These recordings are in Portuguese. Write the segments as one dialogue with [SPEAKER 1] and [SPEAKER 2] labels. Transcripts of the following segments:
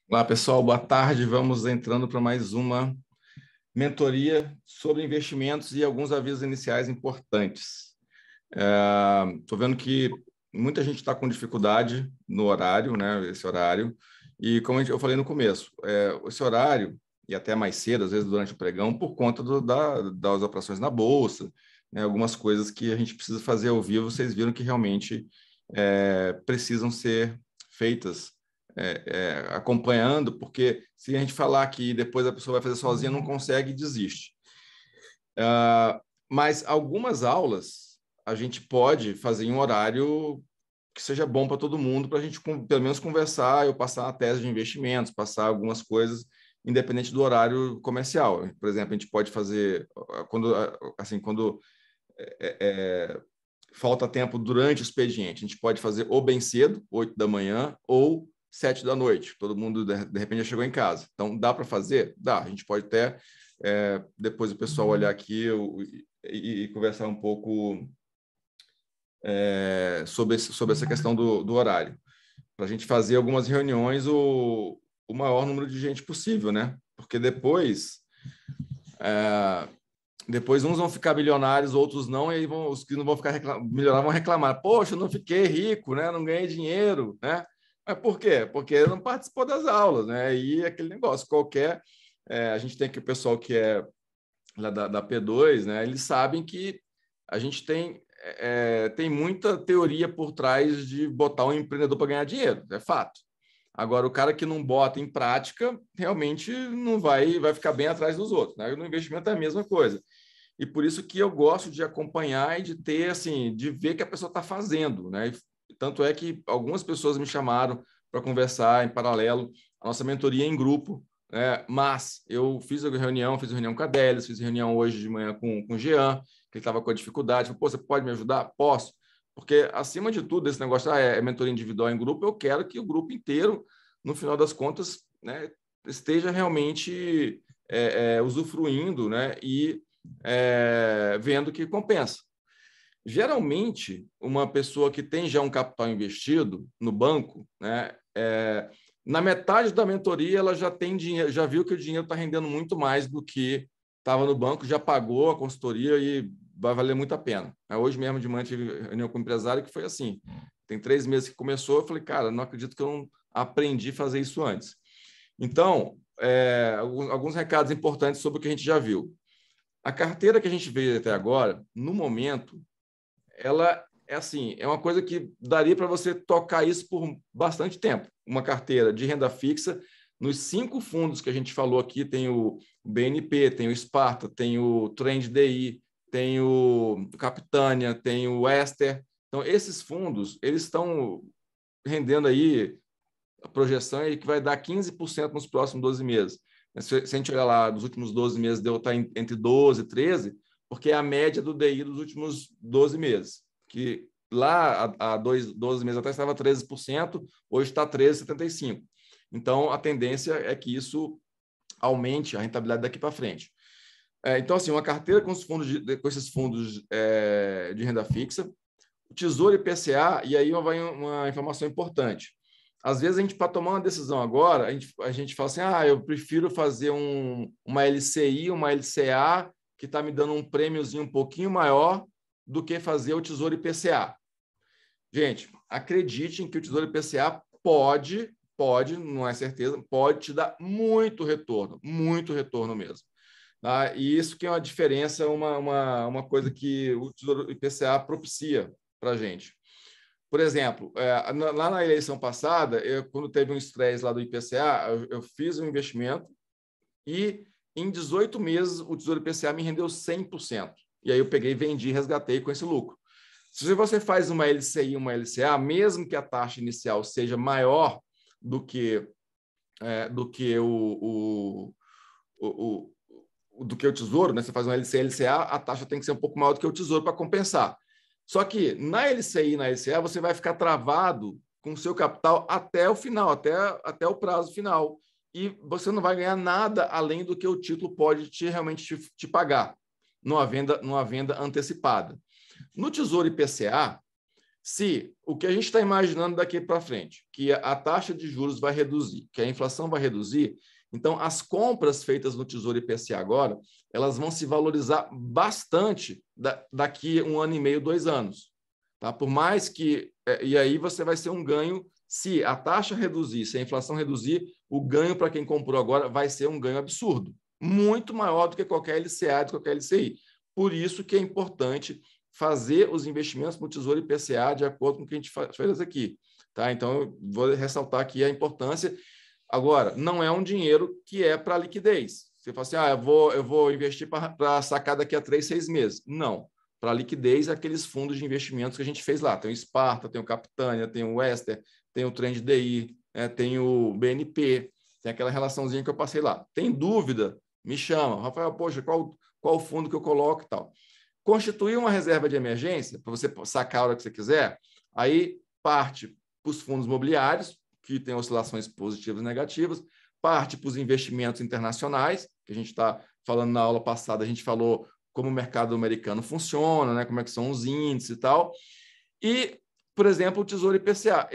[SPEAKER 1] Olá, pessoal, boa tarde. Vamos entrando para mais uma mentoria sobre investimentos e alguns avisos iniciais importantes. Estou vendo que muita gente está com dificuldade no horário, né? Esse horário. E como eu falei no começo, esse horário, e até mais cedo, às vezes durante o pregão, por conta das operações na Bolsa, né? Algumas coisas que a gente precisa fazer ao vivo, vocês viram que realmente precisam ser feitas acompanhando, porque se a gente falar que depois a pessoa vai fazer sozinha, não consegue e desiste. Mas algumas aulas a gente pode fazer em um horário que seja bom para todo mundo, para a gente pelo menos conversar, eu passar a tese de investimentos, passar algumas coisas, independente do horário comercial. Por exemplo, a gente pode fazer quando falta tempo durante o expediente, a gente pode fazer ou bem cedo, 8 da manhã, ou 7 da noite. Todo mundo, de repente, já chegou em casa. Então, dá para fazer? Dá. A gente pode até, depois o pessoal olhar aqui e conversar um pouco sobre essa questão do horário. Para a gente fazer algumas reuniões o maior número de gente possível, né? Porque depois uns vão ficar milionários, outros não, e aí os que não vão ficar milionários vão reclamar. Poxa, eu não fiquei rico, né? Não ganhei dinheiro, né? Mas por quê? Porque não participou das aulas, né? E aquele negócio, a gente tem aqui o pessoal que é lá da P2, né? Eles sabem que a gente tem muita teoria por trás de botar um empreendedor para ganhar dinheiro, é fato. Agora, o cara que não bota em prática, realmente não vai ficar bem atrás dos outros, né? No investimento é a mesma coisa. E por isso que eu gosto de acompanhar e de ter, assim, de ver que a pessoa está fazendo, né? E tanto é que algumas pessoas me chamaram para conversar em paralelo a nossa mentoria em grupo, né? Mas eu fiz reunião com a Délis, fiz reunião hoje de manhã com o Jean, que ele estava com a dificuldade. Falei, pô, você pode me ajudar? Posso. Porque, acima de tudo, esse negócio é mentoria individual em grupo, eu quero que o grupo inteiro, no final das contas, né, esteja realmente usufruindo, né, e vendo que compensa. Geralmente, uma pessoa que tem já um capital investido no banco, né, na metade da mentoria, ela já tem dinheiro, já viu que o dinheiro está rendendo muito mais do que estava no banco, já pagou a consultoria e vai valer muito a pena. Hoje mesmo de manhã tive reunião com o empresário que foi assim. Tem 3 meses que começou, eu falei, cara, não acredito que eu não aprendi a fazer isso antes. Então, alguns recados importantes sobre o que a gente já viu. A carteira que a gente veio até agora, no momento, ela é uma coisa que daria para você tocar isso por bastante tempo. Uma carteira de renda fixa, nos 5 fundos que a gente falou aqui, tem o BNP, tem o Sparta, tem o Trend DI, tem o Capitânia, tem o Ester. Então, esses fundos, eles estão rendendo aí, a projeção é que vai dar 15% nos próximos 12 meses. Se a gente olhar lá, nos últimos 12 meses, deu estar entre 12 e 13, porque é a média do DI dos últimos 12 meses, que lá há 12 meses atrás estava 13%, hoje está 13,75%. Então, a tendência é que isso aumente a rentabilidade daqui para frente. Então, assim, uma carteira com esses fundos de renda fixa, o Tesouro IPCA, e aí vai uma informação importante. Às vezes, para tomar uma decisão agora, a gente fala assim, eu prefiro fazer uma LCI, uma LCA, que está me dando um prêmiozinho um pouquinho maior do que fazer o Tesouro IPCA. Gente, acreditem que o Tesouro IPCA pode, não é certeza, pode te dar muito retorno mesmo. Tá? E isso que é uma diferença, uma coisa que o Tesouro IPCA propicia para a gente. Por exemplo, lá na eleição passada, quando teve um estresse lá do IPCA, eu fiz um investimento e em 18 meses o Tesouro IPCA me rendeu 100%. E aí eu peguei, vendi e resgatei com esse lucro. Se você faz uma LCI, uma LCA, mesmo que a taxa inicial seja maior do que o Tesouro, né? Você faz uma LCI, LCA, a taxa tem que ser um pouco maior do que o Tesouro para compensar. Só que na LCI e na LCA você vai ficar travado com o seu capital até o final, até o prazo final. E você não vai ganhar nada além do que o título pode realmente te pagar numa venda antecipada. No Tesouro IPCA, Se o que a gente está imaginando daqui para frente, que a taxa de juros vai reduzir, que a inflação vai reduzir, então as compras feitas no Tesouro IPCA agora, elas vão se valorizar bastante daqui 1 ano e meio, 2 anos. Tá? Por mais que... E aí você vai ser um ganho, se a taxa reduzir, se a inflação reduzir, o ganho para quem comprou agora vai ser um ganho absurdo, muito maior do que qualquer LCA, de qualquer LCI. Por isso que é importante fazer os investimentos no Tesouro IPCA de acordo com o que a gente fez aqui. Tá? Então, eu vou ressaltar aqui a importância. Agora, não é um dinheiro que é para liquidez. Você fala assim, eu vou investir para sacar daqui a 3, 6 meses. Não. Para liquidez, aqueles fundos de investimentos que a gente fez lá. Tem o Sparta, tem o Capitânia, tem o Wester, tem o Trend DI, tem o BNP, tem aquela relaçãozinha que eu passei lá. Tem dúvida? Me chama. Rafael, poxa, qual fundo que eu coloco e tal? Constituir uma reserva de emergência, para você sacar a hora que você quiser, aí parte para os fundos imobiliários, que tem oscilações positivas e negativas, parte para os investimentos internacionais, que a gente está falando na aula passada, a gente falou como o mercado americano funciona, né, como é que são os índices e tal, e, por exemplo, o Tesouro IPCA.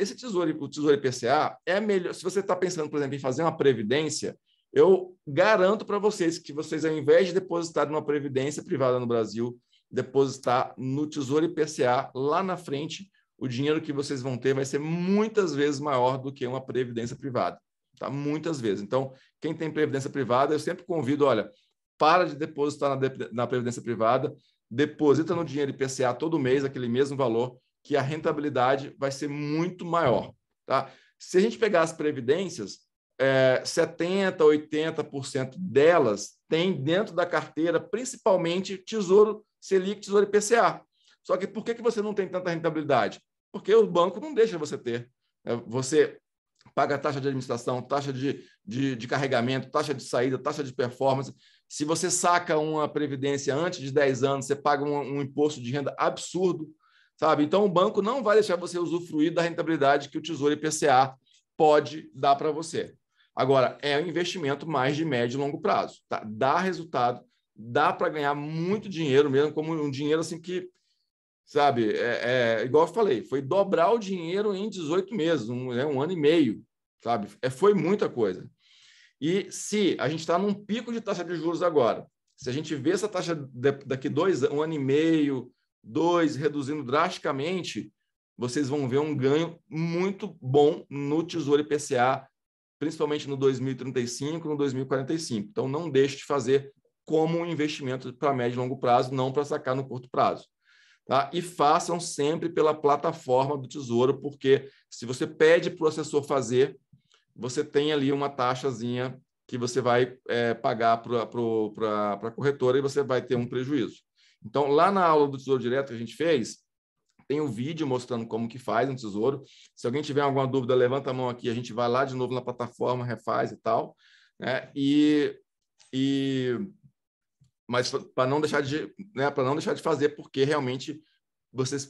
[SPEAKER 1] O Tesouro IPCA é melhor, se você está pensando, por exemplo, em fazer uma previdência, eu garanto para vocês que vocês, ao invés de depositar numa previdência privada no Brasil, depositar no Tesouro IPCA, lá na frente, o dinheiro que vocês vão ter vai ser muitas vezes maior do que uma previdência privada. Tá? Muitas vezes. Então, quem tem previdência privada, eu sempre convido, olha, para de depositar na previdência privada, deposita no dinheiro IPCA todo mês, aquele mesmo valor, que a rentabilidade vai ser muito maior. Tá? Se a gente pegar as previdências, 70%, 80% delas tem dentro da carteira, principalmente Tesouro Selic, Tesouro IPCA. Só que por que você não tem tanta rentabilidade? Porque o banco não deixa você ter. Você paga taxa de administração, taxa de carregamento, taxa de saída, taxa de performance. Se você saca uma previdência antes de 10 anos, você paga um imposto de renda absurdo, sabe? Então, o banco não vai deixar você usufruir da rentabilidade que o Tesouro IPCA pode dar para você. Agora, é um investimento mais de médio e longo prazo. Tá? Dá resultado, dá para ganhar muito dinheiro mesmo, como um dinheiro assim que, sabe, igual eu falei, foi dobrar o dinheiro em 18 meses, 1 ano e meio, sabe? Foi muita coisa. E se a gente está num pico de taxa de juros agora, se a gente vê essa taxa daqui 1 ano e meio, 2, reduzindo drasticamente, vocês vão ver um ganho muito bom no Tesouro IPCA, principalmente no 2035, no 2045. Então, não deixe de fazer como um investimento para médio e longo prazo, não para sacar no curto prazo. Tá? E façam sempre pela plataforma do Tesouro, porque se você pede para o assessor fazer, você tem ali uma taxazinha que você vai pagar para a corretora e você vai ter um prejuízo. Então, lá na aula do Tesouro Direto que a gente fez, tem um vídeo mostrando como que faz um tesouro. Se alguém tiver alguma dúvida, levanta a mão aqui, a gente vai lá de novo na plataforma, refaz e tal. Né? Mas para não deixar de fazer, porque realmente vocês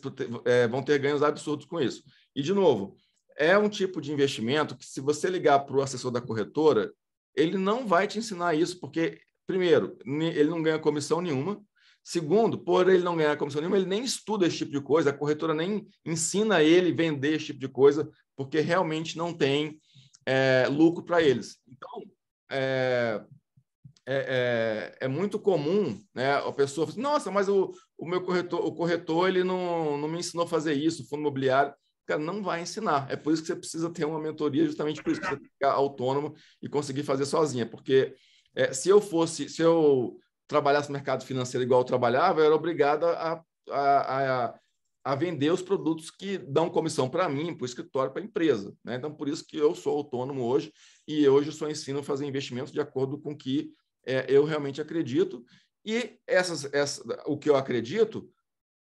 [SPEAKER 1] vão ter ganhos absurdos com isso. E, de novo, é um tipo de investimento que, se você ligar para o assessor da corretora, ele não vai te ensinar isso, porque, primeiro, ele não ganha comissão nenhuma. Segundo, por ele não ganhar comissão nenhuma, ele nem estuda esse tipo de coisa, a corretora nem ensina ele a vender esse tipo de coisa, porque realmente não tem lucro para eles. Então, é muito comum, né, a pessoa fala, nossa, mas o meu corretor ele não me ensinou a fazer isso, o fundo imobiliário. Cara, não vai ensinar. É por isso que você precisa ter uma mentoria, justamente por isso que você tem que ficar autônomo e conseguir fazer sozinha. Porque se eu trabalhasse no mercado financeiro igual eu trabalhava, eu era obrigado a vender os produtos que dão comissão para mim, para o escritório, para a empresa. Né? Então, por isso que eu sou autônomo hoje e hoje eu só ensino a fazer investimentos de acordo com o que eu realmente acredito. E o que eu acredito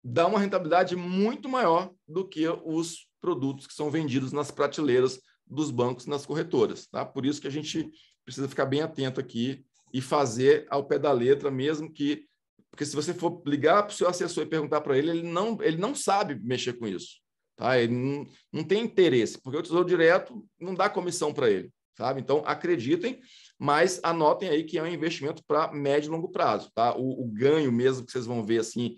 [SPEAKER 1] dá uma rentabilidade muito maior do que os produtos que são vendidos nas prateleiras dos bancos e nas corretoras. Tá? Por isso que a gente precisa ficar bem atento aqui e fazer ao pé da letra, mesmo que... Porque se você for ligar para o seu assessor e perguntar para ele, ele não sabe mexer com isso. Tá? Ele não tem interesse, porque o Tesouro Direto não dá comissão para ele. Sabe? Então, acreditem, mas anotem aí que é um investimento para médio e longo prazo. Tá? O ganho mesmo que vocês vão ver assim,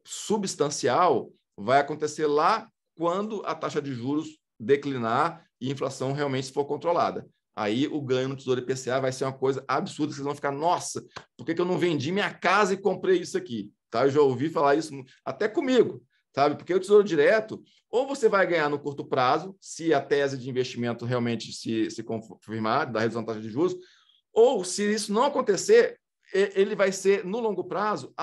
[SPEAKER 1] substancial, vai acontecer lá quando a taxa de juros declinar e a inflação realmente for controlada. Aí o ganho no Tesouro IPCA vai ser uma coisa absurda, vocês vão ficar, nossa, por que eu não vendi minha casa e comprei isso aqui? Tá? Eu já ouvi falar isso até comigo, sabe? Porque o Tesouro Direto, ou você vai ganhar no curto prazo, se a tese de investimento realmente se confirmar, da redução da taxa de juros, ou se isso não acontecer, ele vai ser, no longo prazo,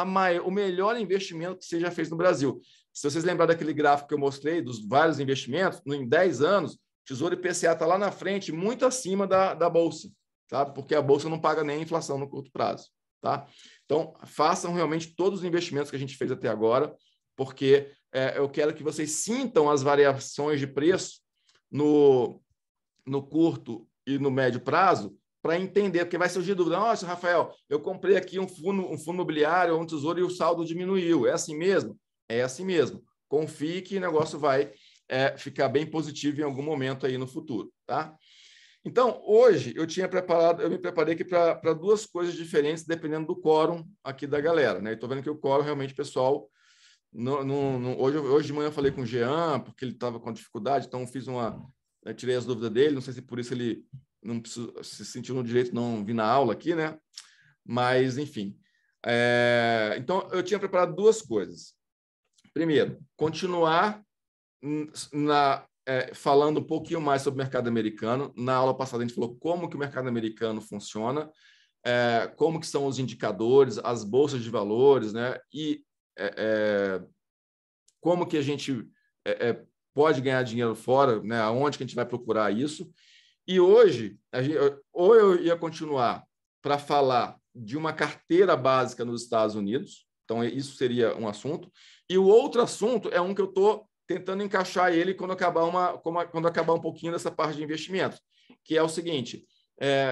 [SPEAKER 1] o melhor investimento que você já fez no Brasil. Se vocês lembrarem daquele gráfico que eu mostrei, dos vários investimentos, em 10 anos, Tesouro IPCA está lá na frente, muito acima da Bolsa, tá? Porque a Bolsa não paga nem a inflação no curto prazo. Tá? Então, façam realmente todos os investimentos que a gente fez até agora, porque eu quero que vocês sintam as variações de preço no curto e no médio prazo, para entender, porque vai surgir dúvida. Nossa, Rafael, eu comprei aqui um fundo imobiliário ou um tesouro e o saldo diminuiu. É assim mesmo? É assim mesmo. Confie que o negócio vai ficar bem positivo em algum momento aí no futuro, tá? Então, hoje eu me preparei aqui para duas coisas diferentes, dependendo do quórum aqui da galera, né? Estou vendo que o quórum realmente, pessoal, hoje de manhã eu falei com o Jean, porque ele estava com dificuldade, então tirei as dúvidas dele, não sei se por isso ele não se sentiu no direito de não vir na aula aqui, né? Mas, enfim. Então, eu tinha preparado duas coisas. Primeiro, continuar falando um pouquinho mais sobre o mercado americano. Na aula passada a gente falou como que o mercado americano funciona, como que são os indicadores, as bolsas de valores, né? E como que a gente pode ganhar dinheiro fora, né? Aonde que a gente vai procurar isso. E hoje, ou eu ia continuar para falar de uma carteira básica nos Estados Unidos, então isso seria um assunto, e o outro assunto é um que eu estou tentando encaixar ele quando acabar um pouquinho dessa parte de investimentos, que é o seguinte,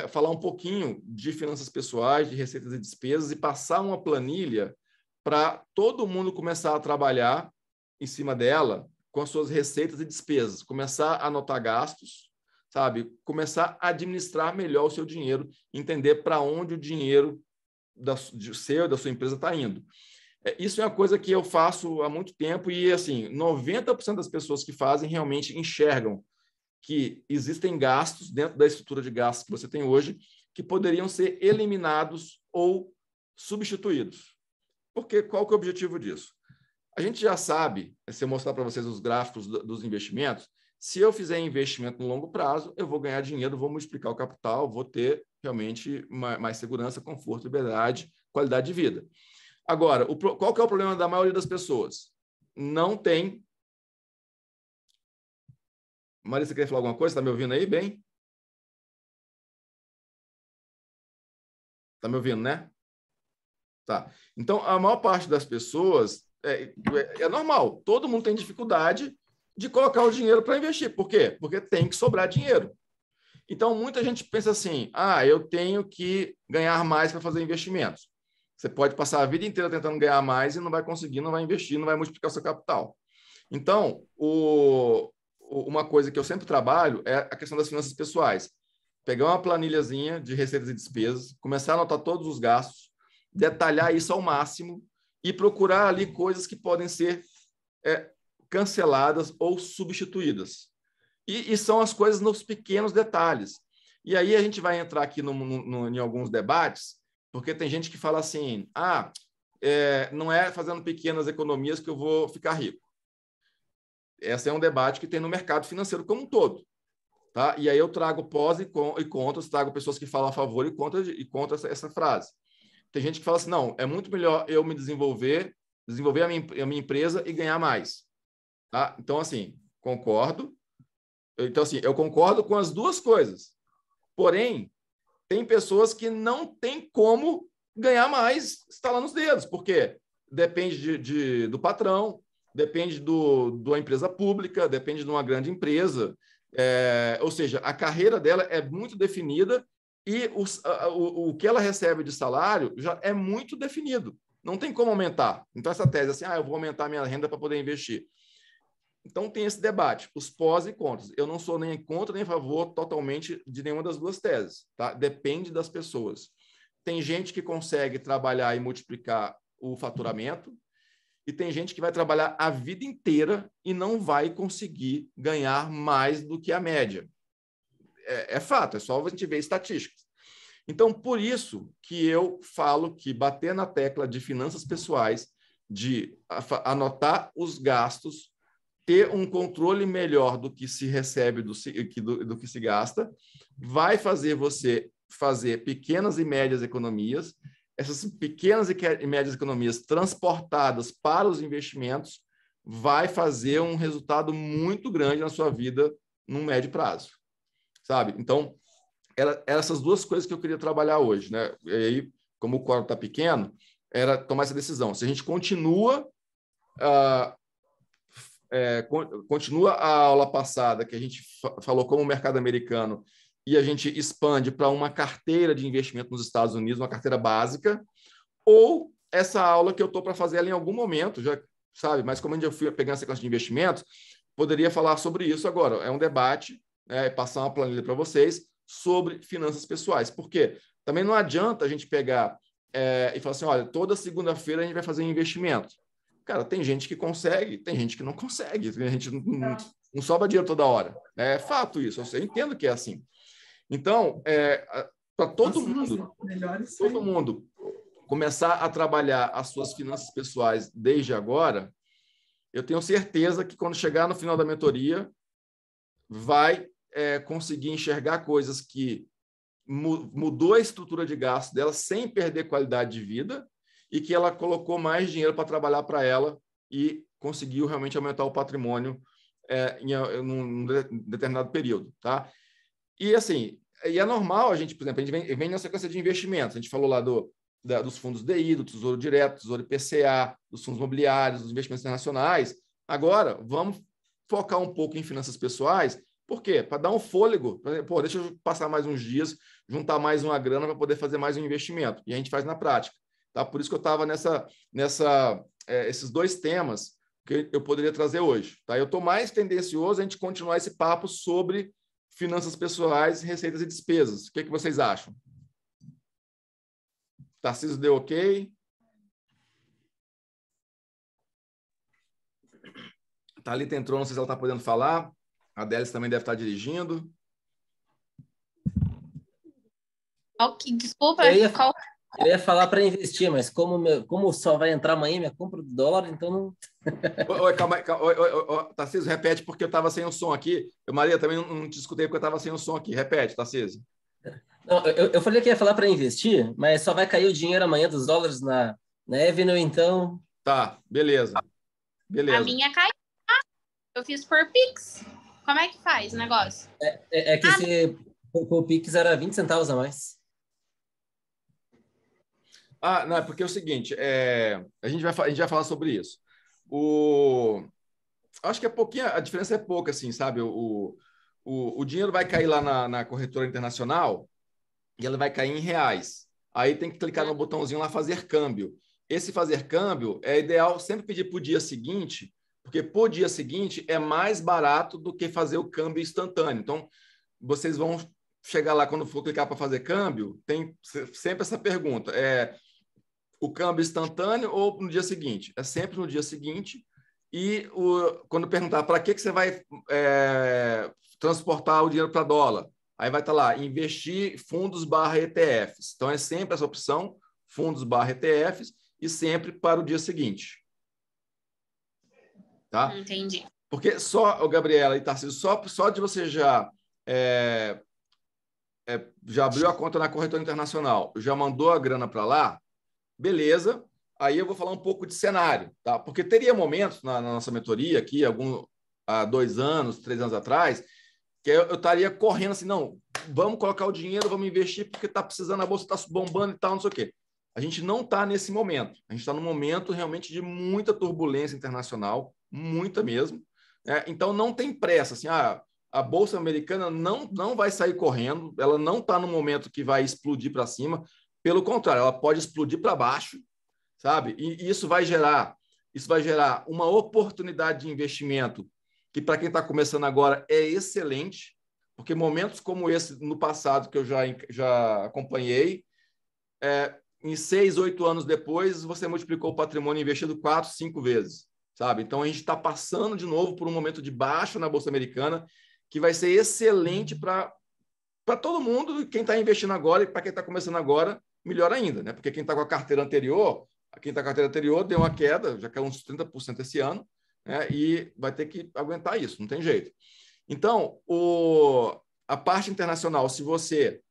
[SPEAKER 1] falar um pouquinho de finanças pessoais, de receitas e despesas, e passar uma planilha para todo mundo começar a trabalhar em cima dela com as suas receitas e despesas, começar a anotar gastos, sabe? Começar a administrar melhor o seu dinheiro, entender para onde o dinheiro da sua empresa está indo. Isso é uma coisa que eu faço há muito tempo e, assim, 90% das pessoas que fazem realmente enxergam que existem gastos dentro da estrutura de gastos que você tem hoje que poderiam ser eliminados ou substituídos. Porque qual que é o objetivo disso? A gente já sabe, se eu mostrar para vocês os gráficos dos investimentos, se eu fizer investimento no longo prazo, eu vou ganhar dinheiro, vou multiplicar o capital, vou ter realmente mais segurança, conforto, liberdade, qualidade de vida. Agora, qual que é o problema da maioria das pessoas? Não tem... Marisa, você quer falar alguma coisa? Está me ouvindo aí bem? Está me ouvindo, né? Tá. Então, a maior parte das pessoas é normal. Todo mundo tem dificuldade de colocar o dinheiro para investir. Por quê? Porque tem que sobrar dinheiro. Então, muita gente pensa assim, eu tenho que ganhar mais para fazer investimentos. Você pode passar a vida inteira tentando ganhar mais e não vai conseguir, não vai investir, não vai multiplicar o seu capital. Então, uma coisa que eu sempre trabalho é a questão das finanças pessoais. Pegar uma planilhazinha de receitas e despesas, começar a anotar todos os gastos, detalhar isso ao máximo e procurar ali coisas que podem ser canceladas ou substituídas. E são as coisas nos pequenos detalhes. E aí a gente vai entrar aqui em alguns debates, porque tem gente que fala assim, não é fazendo pequenas economias que eu vou ficar rico. Esse é um debate que tem no mercado financeiro como um todo. Tá? E aí eu trago pós e contras, trago pessoas que falam a favor e contra essa frase. Tem gente que fala assim, não, é muito melhor eu me desenvolver a minha empresa e ganhar mais. Tá? Então, assim, concordo. Então, assim, eu concordo com as duas coisas. Porém, tem pessoas que não têm como ganhar mais estalando os dedos, porque depende do patrão, depende da empresa pública, depende de uma grande empresa. Ou seja, a carreira dela é muito definida e o que ela recebe de salário já é muito definido. Não tem como aumentar. Então, essa tese assim, eu vou aumentar minha renda para poder investir. Então, tem esse debate, os pós e contras. Eu não sou nem contra nem a favor totalmente de nenhuma das duas teses. Tá? Depende das pessoas. Tem gente que consegue trabalhar e multiplicar o faturamento e tem gente que vai trabalhar a vida inteira e não vai conseguir ganhar mais do que a média. É fato, é só a gente ver estatísticas. Então, por isso que eu falo que bater na tecla de finanças pessoais, de anotar os gastos, ter um controle melhor do que se recebe, do que se gasta, vai fazer você fazer pequenas e médias economias, essas pequenas e médias economias transportadas para os investimentos, vai fazer um resultado muito grande na sua vida num médio prazo, sabe? Então, eram essas duas coisas que eu queria trabalhar hoje, né? E aí, como o quadro está pequeno, era tomar essa decisão. Se a gente continua continua a aula passada, que a gente falou como o mercado americano, e a gente expande para uma carteira de investimento nos Estados Unidos, uma carteira básica, ou essa aula que eu estou para fazer ela em algum momento, já sabe, mas como eu fui pegando essa classe de investimentos, poderia falar sobre isso agora. É um debate, passar uma planilha para vocês sobre finanças pessoais. Por quê? Também não adianta a gente pegar e falar assim, olha, toda segunda-feira a gente vai fazer um investimento. Cara, tem gente que consegue, tem gente que não consegue, a gente não sobra dinheiro toda hora. É fato isso, eu entendo que é assim. Então, para todo mundo começar a trabalhar as suas finanças pessoais desde agora, eu tenho certeza que quando chegar no final da mentoria, vai conseguir enxergar coisas que mudou a estrutura de gasto dela sem perder qualidade de vida e que ela colocou mais dinheiro para trabalhar para ela e conseguiu realmente aumentar o patrimônio em um determinado período, tá? E assim, é normal a gente, por exemplo, a gente vem na sequência de investimentos, a gente falou lá dos fundos DI, do Tesouro Direto, Tesouro IPCA, dos fundos imobiliários, dos investimentos internacionais. Agora, vamos focar um pouco em finanças pessoais. Por quê? Para dar um fôlego. Pô, deixa eu passar mais uns dias, juntar mais uma grana para poder fazer mais um investimento. E a gente faz na prática. Tá? Por isso que eu estava esses dois temas que eu poderia trazer hoje. Tá? Eu estou mais tendencioso a gente continuar esse papo sobre finanças pessoais, receitas e despesas. O que vocês acham? Tarcísio deu ok? Thalita entrou, não sei se ela está podendo falar. A Délis também deve estar dirigindo.
[SPEAKER 2] Desculpa,
[SPEAKER 3] eu ia falar para investir, mas como só vai entrar amanhã minha compra do dólar, então não...
[SPEAKER 1] Oi, calma aí. Tarcísio, repete, porque eu estava sem o som aqui. Maria, também não te escutei porque eu estava sem o som aqui. Repete, Tarcísio.
[SPEAKER 3] Não, eu falei que ia falar para investir, mas só vai cair o dinheiro amanhã dos dólares na Avenue, então...
[SPEAKER 1] Tá, beleza.
[SPEAKER 2] A minha caiu. Eu fiz por Pix. Como é que faz o negócio?
[SPEAKER 3] Se o Pix era 20 centavos a mais.
[SPEAKER 1] Não, é porque é o seguinte, a gente vai falar sobre isso. Acho que a diferença é pouca, assim, sabe? O dinheiro vai cair lá na corretora internacional e ela vai cair em reais. Aí tem que clicar no botãozinho lá, fazer câmbio. Esse fazer câmbio é ideal sempre pedir para o dia seguinte, porque por dia seguinte é mais barato do que fazer o câmbio instantâneo. Então, vocês vão chegar lá, quando for clicar para fazer câmbio, tem sempre essa pergunta, o câmbio instantâneo ou no dia seguinte? É sempre no dia seguinte. E quando perguntar para que você vai transportar o dinheiro para dólar, aí vai estar lá, investir fundos/ETFs. Então, é sempre essa opção, fundos/ETFs, e sempre para o dia seguinte. Tá?
[SPEAKER 2] Entendi.
[SPEAKER 1] Porque Gabriela e Tarcísio, só de você já abriu a conta na corretora internacional, já mandou a grana para lá, beleza, aí eu vou falar um pouco de cenário, tá? Porque teria momentos na nossa mentoria aqui, há 2 anos, 3 anos atrás, que eu estaria correndo assim, não, vamos colocar o dinheiro, vamos investir, porque está precisando, a bolsa está bombando e tal, não sei o quê. A gente não está nesse momento. A gente está num momento realmente de muita turbulência internacional, muita mesmo. Então, não tem pressa. Assim, a Bolsa Americana não vai sair correndo, ela não está no momento que vai explodir para cima. Pelo contrário, ela pode explodir para baixo, sabe? E isso vai gerar uma oportunidade de investimento que, para quem está começando agora, é excelente, porque momentos como esse no passado, que eu já acompanhei, em 6, 8 anos depois, você multiplicou o patrimônio investido 4, 5 vezes, sabe? Então, a gente está passando de novo por um momento de baixa na Bolsa Americana, que vai ser excelente para todo mundo, quem está investindo agora e para quem está começando agora, melhor ainda, né? Porque quem está com a carteira anterior, deu uma queda, já caiu uns 30% esse ano, né? E vai ter que aguentar isso, não tem jeito. Então, a parte internacional, se você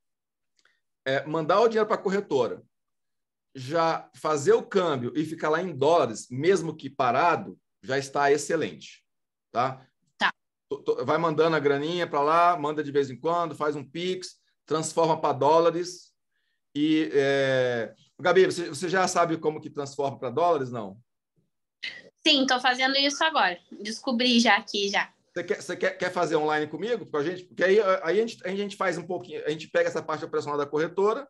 [SPEAKER 1] mandar o dinheiro para a corretora, já fazer o câmbio e ficar lá em dólares, mesmo que parado, já está excelente, tá?
[SPEAKER 2] Tá.
[SPEAKER 1] Vai mandando a graninha para lá, manda de vez em quando, faz um Pix, transforma para dólares e... Gabi, você já sabe como que transforma para dólares, não?
[SPEAKER 2] Sim, estou fazendo isso agora. Descobri já aqui, já.
[SPEAKER 1] Você quer fazer online comigo, com a gente? Porque aí a gente faz um pouquinho, a gente pega essa parte operacional da corretora,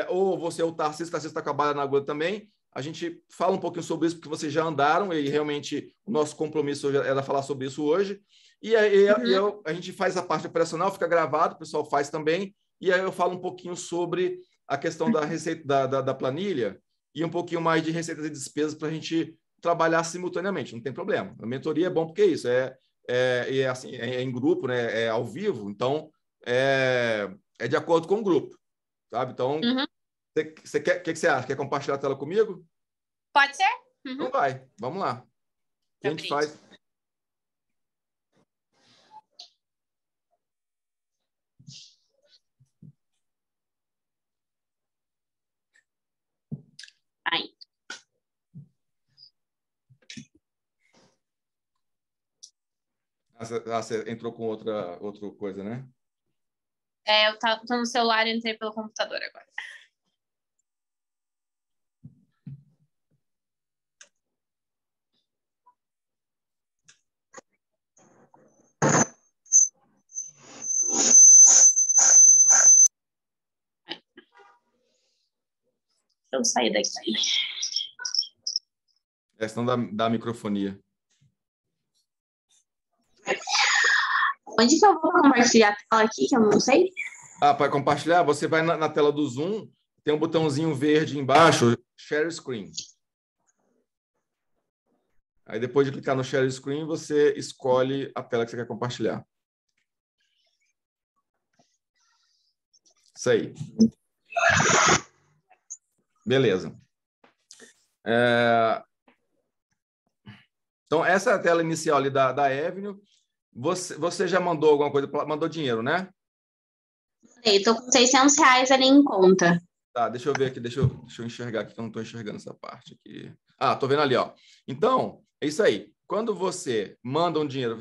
[SPEAKER 1] ou você, o Tarcísio está com a bala na agulha também, a gente fala um pouquinho sobre isso, porque vocês já andaram, e realmente o nosso compromisso hoje era falar sobre isso hoje, e aí a gente faz a parte operacional, fica gravado, o pessoal faz também, e aí eu falo um pouquinho sobre a questão da receita da planilha, e um pouquinho mais de receitas e despesas para a gente trabalhar simultaneamente, não tem problema. A mentoria é bom porque é isso, assim, em grupo, né? É ao vivo, então é de acordo com o grupo, sabe? Então, você quer, o que você acha? Quer compartilhar a tela comigo?
[SPEAKER 2] Pode ser?
[SPEAKER 1] Então vai, vamos lá. O que a gente faz?
[SPEAKER 2] Aí.
[SPEAKER 1] Você entrou com outra coisa, né?
[SPEAKER 2] Eu tô no celular e entrei pelo computador agora. Deixa eu sair daqui.
[SPEAKER 1] Questão da microfonia.
[SPEAKER 2] Onde que eu vou compartilhar a tela aqui, que eu não sei?
[SPEAKER 1] Para compartilhar, você vai na tela do Zoom, tem um botãozinho verde embaixo, Share Screen. Aí, depois de clicar no Share Screen, você escolhe a tela que você quer compartilhar. Isso aí. Beleza. Então, essa é a tela inicial ali da Avenue. Você já mandou alguma coisa? Mandou dinheiro, né?
[SPEAKER 2] Estou com R$600 ali em conta.
[SPEAKER 1] Tá, deixa eu ver aqui, deixa eu enxergar aqui, que eu não estou enxergando essa parte aqui. Estou vendo ali, ó. Então, é isso aí. Quando você manda um dinheiro,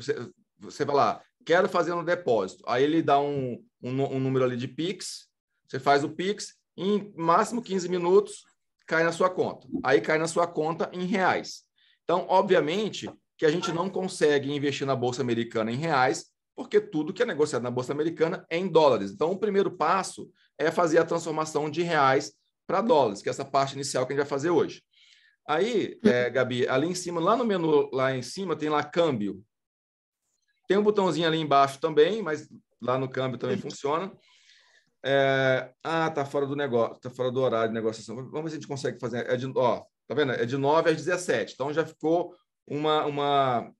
[SPEAKER 1] você vai lá, quero fazer um depósito. Aí ele dá um número ali de Pix, você faz o Pix, em máximo 15 minutos, cai na sua conta. Aí cai na sua conta em reais. Então, obviamente, que a gente não consegue investir na Bolsa Americana em reais, porque tudo que é negociado na Bolsa Americana é em dólares. Então, o primeiro passo é fazer a transformação de reais para dólares, que é essa parte inicial que a gente vai fazer hoje. Aí, Gabi, ali em cima, lá no menu, lá em cima, tem lá câmbio. Tem um botãozinho ali embaixo também, mas lá no câmbio também funciona. Tá fora do negócio, tá fora do horário de negociação. Vamos ver se a gente consegue fazer. Tá vendo? É de 9 às 17. Então já ficou uma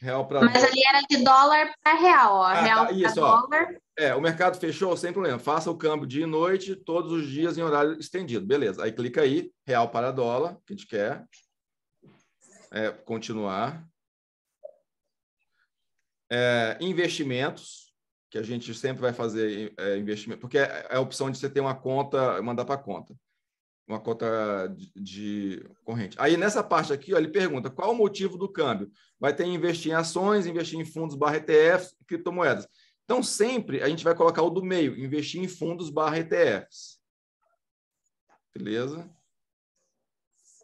[SPEAKER 1] real para.
[SPEAKER 2] Mas ali era de dólar para real, ó. Real
[SPEAKER 1] tá, isso,
[SPEAKER 2] para dólar.
[SPEAKER 1] O mercado fechou sem problema. Faça o câmbio dia e noite, todos os dias em horário estendido. Beleza. Aí clica aí, real para dólar, que a gente quer. Continuar. Investimentos, que a gente sempre vai fazer investimento, porque é a opção de você ter uma conta, mandar para conta. Uma conta de corrente. Aí, nessa parte aqui, ó, ele pergunta qual o motivo do câmbio. Vai ter investir em ações, investir em fundos /ETFs e criptomoedas. Então, sempre a gente vai colocar o do meio, investir em fundos /ETFs. Beleza?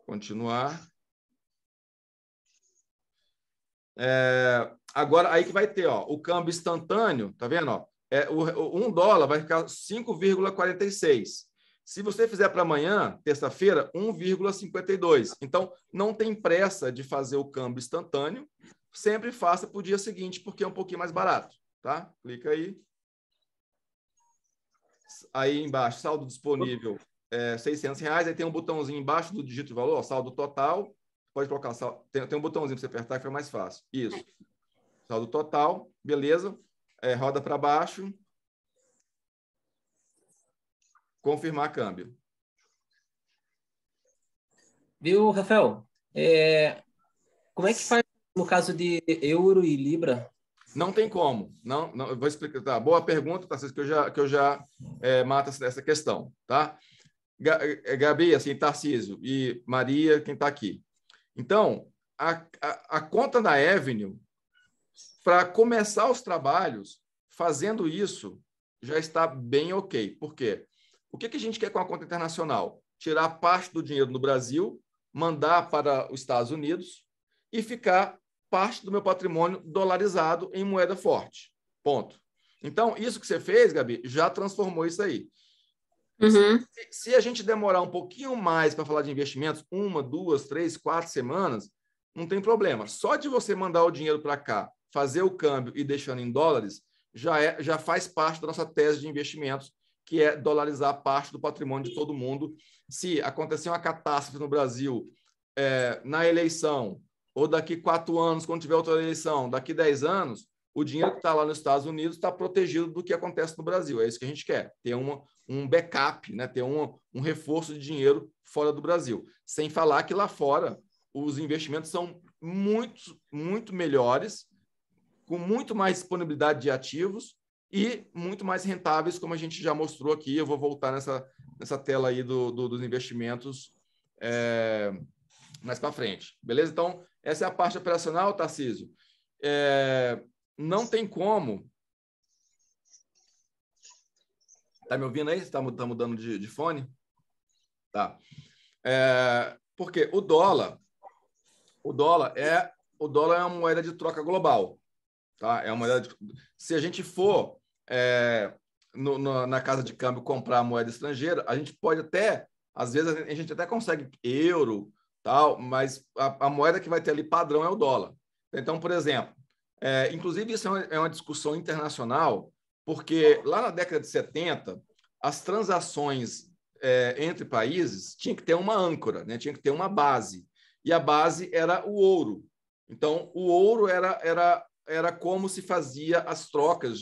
[SPEAKER 1] Continuar. Agora, aí que vai ter o câmbio instantâneo, tá vendo? Ó, o $1 vai ficar 5,46. Se você fizer para amanhã, terça-feira, 1,52. Então, não tem pressa de fazer o câmbio instantâneo. Sempre faça para o dia seguinte, porque é um pouquinho mais barato. Tá? Clica aí. Aí embaixo, saldo disponível. R$ 600, aí tem um botãozinho embaixo do dígito de valor, saldo total, pode colocar, tem um botãozinho para você apertar que fica mais fácil. Isso. Saldo total, beleza. Roda para baixo. Confirmar câmbio.
[SPEAKER 3] Viu, Rafael? Como é que faz no caso de euro e libra?
[SPEAKER 1] Não tem como. Não, eu vou explicar. Tá, boa pergunta, Tarcísio, que eu já mato essa questão. Tá? Gabi, assim, Tarcísio e Maria, quem está aqui. Então, a conta da Avenue, para começar os trabalhos, fazendo isso, já está bem ok. Por quê? O que a gente quer com a conta internacional? Tirar parte do dinheiro no Brasil, mandar para os Estados Unidos e ficar parte do meu patrimônio dolarizado em moeda forte. Ponto. Então, isso que você fez, Gabi, já transformou isso aí.
[SPEAKER 2] Uhum.
[SPEAKER 1] Se a gente demorar um pouquinho mais para falar de investimentos, 1, 2, 3, 4 semanas, não tem problema. Só de você mandar o dinheiro para cá, fazer o câmbio e deixando em dólares, já faz parte da nossa tese de investimentos, que é dolarizar parte do patrimônio de todo mundo. Se acontecer uma catástrofe no Brasil na eleição, ou daqui 4 anos, quando tiver outra eleição, daqui 10 anos, o dinheiro que está lá nos Estados Unidos está protegido do que acontece no Brasil. É isso que a gente quer, ter um backup, né? Ter um reforço de dinheiro fora do Brasil. Sem falar que lá fora os investimentos são muito, muito melhores, com muito mais disponibilidade de ativos e muito mais rentáveis, como a gente já mostrou aqui. Eu vou voltar nessa tela aí dos investimentos mais para frente. Beleza? Então, essa é a parte operacional, Tarcísio. Não tem como... Está me ouvindo aí? Você está mudando de fone? Tá. Porque o dólar é uma moeda de troca global. Tá? É uma moeda se a gente for na casa de câmbio comprar moeda estrangeira, a gente pode até, às vezes, a gente até consegue euro, tal, mas a moeda que vai ter ali padrão é o dólar. Então, por exemplo, inclusive isso é uma discussão internacional, porque lá na década de 70, as transações entre países tinha que ter uma âncora, né? Tinha que ter uma base. E a base era o ouro. Então, o ouro era como se fazia as trocas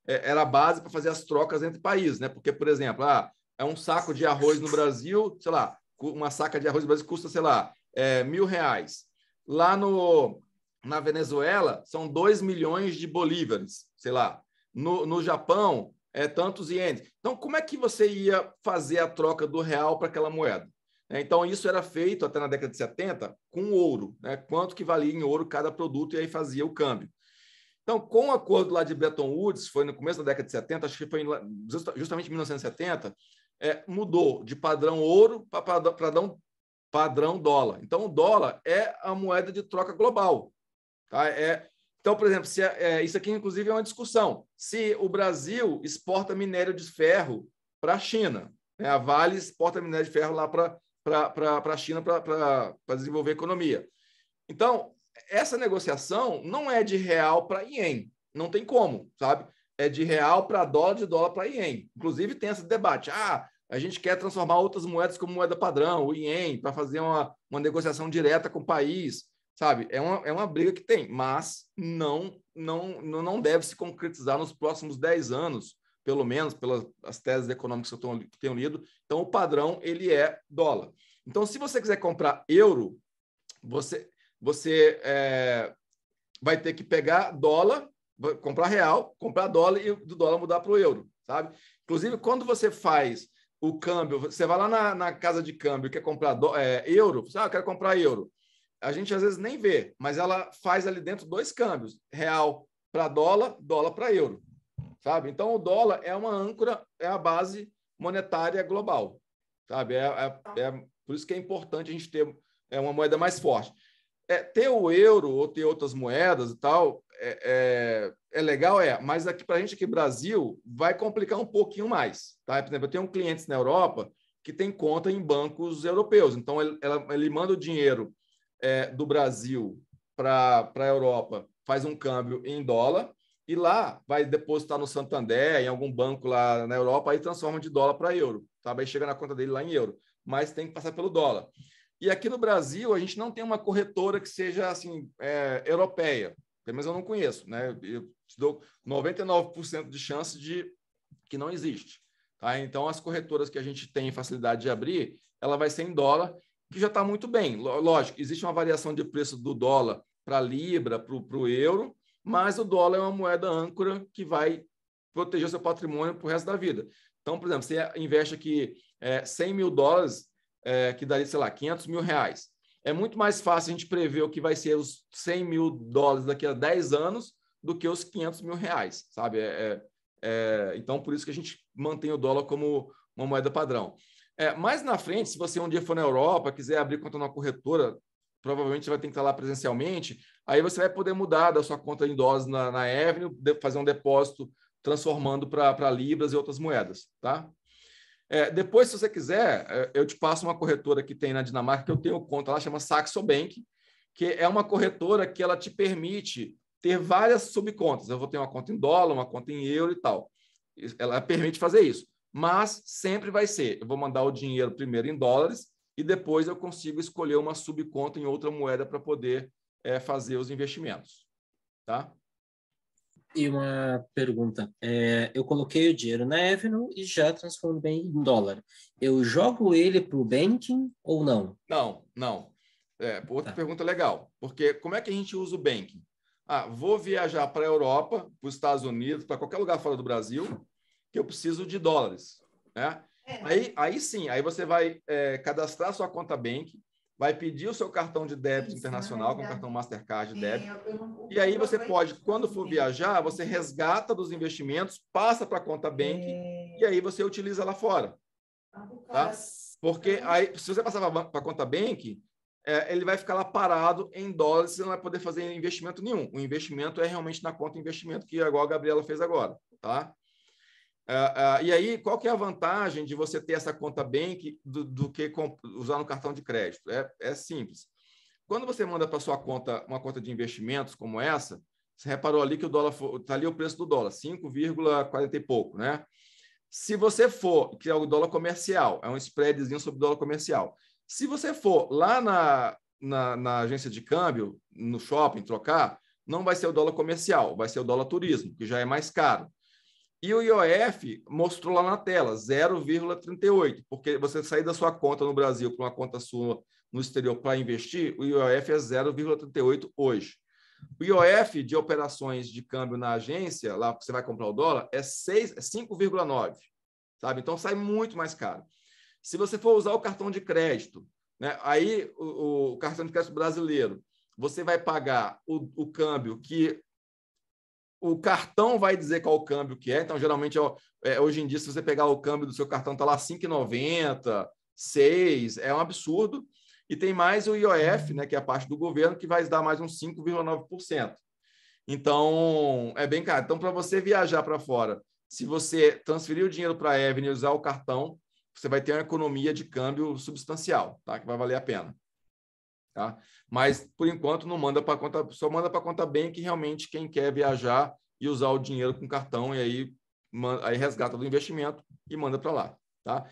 [SPEAKER 1] era a base para fazer as trocas entre países, né? Porque, por exemplo, é um saco de arroz no Brasil, sei lá, uma saca de arroz no Brasil custa, sei lá, R$1.000. Lá na Venezuela, são 2 milhões de bolívares, sei lá. No Japão, tantos ienes. Então, como é que você ia fazer a troca do real para aquela moeda? Então, isso era feito até na década de 70 com ouro, né? Quanto que valia em ouro cada produto, e aí fazia o câmbio. Então, com o acordo lá de Bretton Woods, foi no começo da década de 70, acho que foi justamente em 1970, mudou de padrão ouro para padrão dólar. Então, o dólar é a moeda de troca global. Tá? Então, por exemplo, isso aqui, inclusive, é uma discussão. Se o Brasil exporta minério de ferro para a China, né? A Vale exporta minério de ferro lá para a China para desenvolver a economia. Então, essa negociação não é de real para ien. Não tem como, sabe? É de real para dólar, de dólar para ien. Inclusive, tem esse debate. A gente quer transformar outras moedas como moeda padrão, o ien, para fazer uma negociação direta com o país. Sabe? É uma briga que tem, mas não deve se concretizar nos próximos 10 anos, pelo menos pelas teses econômicas que eu tenho lido. Então, o padrão ele é dólar. Então, se você quiser comprar euro, você vai ter que pegar dólar, comprar real, comprar dólar e do dólar mudar para o euro, sabe? Inclusive, quando você faz o câmbio, você vai lá na casa de câmbio e quer comprar euro, você eu quero comprar euro. A gente às vezes nem vê, mas ela faz ali dentro 2 câmbios, real para dólar, dólar para euro, sabe? Então, o dólar é uma âncora, é a base monetária global, sabe? Por isso que é importante a gente ter uma moeda mais forte. Ter o euro ou ter outras moedas e tal é legal, mas aqui para a gente aqui no Brasil vai complicar um pouquinho mais. Tá? Por exemplo, eu tenho clientes na Europa que tem conta em bancos europeus, então ele manda o dinheiro do Brasil para a Europa, faz um câmbio em dólar, e lá vai depositar no Santander, em algum banco lá na Europa, aí transforma de dólar para euro, tá? Aí chega na conta dele lá em euro, mas tem que passar pelo dólar. E aqui no Brasil, a gente não tem uma corretora que seja assim, europeia, pelo menos eu não conheço, né? Eu te dou 99% de chance de que não existe. Tá? Então, as corretoras que a gente tem facilidade de abrir, ela vai ser em dólar, que já está muito bem. Lógico, existe uma variação de preço do dólar para a libra, para o euro, mas o dólar é uma moeda âncora que vai proteger o seu patrimônio para o resto da vida. Então, por exemplo, você investe aqui $100 mil, que daria, sei lá, R$500 mil. É muito mais fácil a gente prever o que vai ser os $100 mil daqui a 10 anos do que os R$500 mil, sabe? Então, por isso que a gente mantém o dólar como uma moeda padrão. Mais na frente, se você um dia for na Europa, quiser abrir conta numa corretora, provavelmente você vai ter que estar lá presencialmente, aí você vai poder mudar da sua conta em dólares na Avenue, fazer um depósito transformando para libras e outras moedas, tá? Depois, se você quiser, eu te passo uma corretora que tem na Dinamarca, que eu tenho conta lá, chama Saxo Bank, que é uma corretora que ela te permite ter várias subcontas. Eu vou ter uma conta em dólar, uma conta em euro e tal. Ela permite fazer isso. Mas sempre vai ser, eu vou mandar o dinheiro primeiro em dólares e depois eu consigo escolher uma subconta em outra moeda para poder fazer os investimentos. Tá?
[SPEAKER 3] E uma pergunta. Eu coloquei o dinheiro na Avenue e já transformei em dólar. Eu jogo ele para o banking ou não?
[SPEAKER 1] Não. Outra pergunta legal. Porque como é que a gente usa o banking? Vou viajar para a Europa, para os Estados Unidos, para qualquer lugar fora do Brasil, que eu preciso de dólares. Né? Aí sim, aí você vai cadastrar sua conta Bank, vai pedir o seu cartão de débito internacional, com o cartão Mastercard de débito, e aí você pode, quando for viajar, você resgata dos investimentos, passa para a conta Bank, e aí você utiliza lá fora. Tá? Porque aí, se você passar para a conta Bank, ele vai ficar lá parado em dólares, você não vai poder fazer investimento nenhum. O investimento é realmente na conta investimento, que é igual a Gabriela fez agora. Tá? E aí, qual que é a vantagem de você ter essa conta Bank do que usar no cartão de crédito? É simples. Quando você manda para sua conta uma conta de investimentos como essa, você reparou ali que o dólar está ali o preço do dólar, 5,40 e pouco, né? Se você for, que é o dólar comercial, é um spreadzinho sobre o dólar comercial. Se você for lá na agência de câmbio, no shopping, trocar, não vai ser o dólar comercial, vai ser o dólar turismo, que já é mais caro. E o IOF mostrou lá na tela, 0,38, porque você sair da sua conta no Brasil para uma conta sua no exterior para investir, o IOF é 0,38 hoje. O IOF de operações de câmbio na agência, lá que você vai comprar o dólar, é 5,9, sabe? Então sai muito mais caro. Se você for usar o cartão de crédito, né, aí o cartão de crédito brasileiro, você vai pagar o câmbio que o cartão vai dizer qual o câmbio que é. Então, geralmente, hoje em dia, se você pegar o câmbio do seu cartão, está lá 5,90, 6, é um absurdo. E tem mais o IOF, né, que é a parte do governo, que vai dar mais uns 5,9%. Então, é bem caro. Então, para você viajar para fora, se você transferir o dinheiro para a Avenue e usar o cartão, você vai ter uma economia de câmbio substancial, tá? Que vai valer a pena. Tá? Mas, por enquanto, não manda para conta, só manda para conta Bank realmente quem quer viajar e usar o dinheiro com cartão, e aí resgata do investimento e manda para lá. Tá?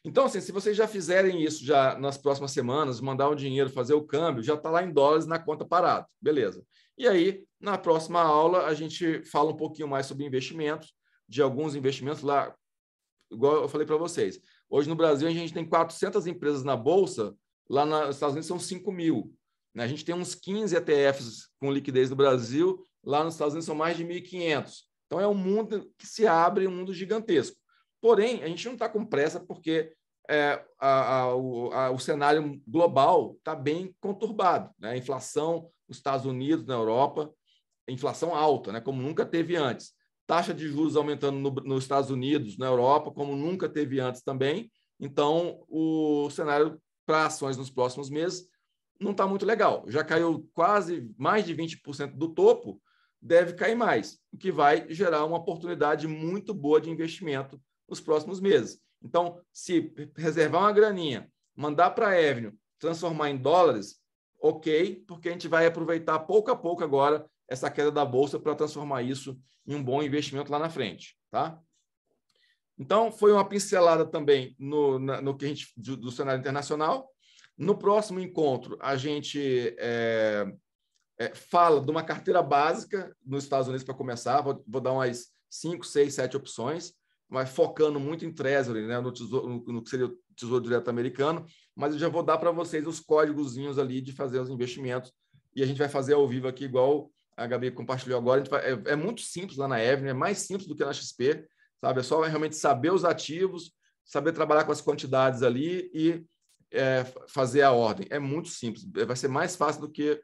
[SPEAKER 1] Então, assim, se vocês já fizerem isso já nas próximas semanas, mandar o dinheiro, fazer o câmbio, já está lá em dólares na conta parado. Beleza. E aí, na próxima aula, a gente fala um pouquinho mais sobre investimentos, de alguns investimentos lá, igual eu falei para vocês. Hoje, no Brasil, a gente tem 400 empresas na Bolsa, lá nos Estados Unidos são 5 mil. Né? A gente tem uns 15 ETFs com liquidez no Brasil, lá nos Estados Unidos são mais de 1.500. Então, é um mundo que se abre, um mundo gigantesco. Porém, a gente não está com pressa porque o cenário global está bem conturbado. Né? A inflação nos Estados Unidos, na Europa, inflação alta, né? Como nunca teve antes. Taxa de juros aumentando nos Estados Unidos, na Europa, como nunca teve antes também. Então, o cenário para ações nos próximos meses não está muito legal. Já caiu quase mais de 20% do topo, deve cair mais, o que vai gerar uma oportunidade muito boa de investimento nos próximos meses. Então, se reservar uma graninha, mandar para a Avenue, transformar em dólares, ok, porque a gente vai aproveitar pouco a pouco agora essa queda da bolsa para transformar isso em um bom investimento lá na frente, tá? Então, foi uma pincelada também no que a gente do cenário internacional. No próximo encontro, a gente fala de uma carteira básica nos Estados Unidos para começar. Vou dar umas 5, 6, 7 opções, mas focando muito em Treasury, né, no que seria o Tesouro Direto americano. Mas eu já vou dar para vocês os códigozinhos ali de fazer os investimentos. E a gente vai fazer ao vivo aqui, igual a Gabi compartilhou agora. É muito simples lá na Avenue, é mais simples do que na XP. Sabe? É só realmente saber os ativos, saber trabalhar com as quantidades ali e fazer a ordem. É muito simples. Vai ser mais fácil do que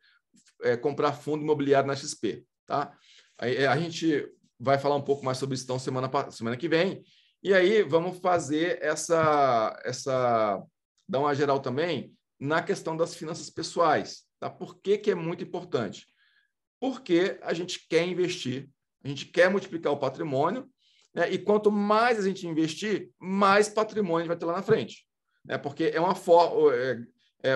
[SPEAKER 1] comprar fundo imobiliário na XP. Tá? A gente vai falar um pouco mais sobre isso então, semana que vem. E aí vamos fazer dar uma geral também na questão das finanças pessoais. Tá? Por que é muito importante? Porque a gente quer investir, a gente quer multiplicar o patrimônio, né? E quanto mais a gente investir, mais patrimônio vai ter lá na frente. Né? Porque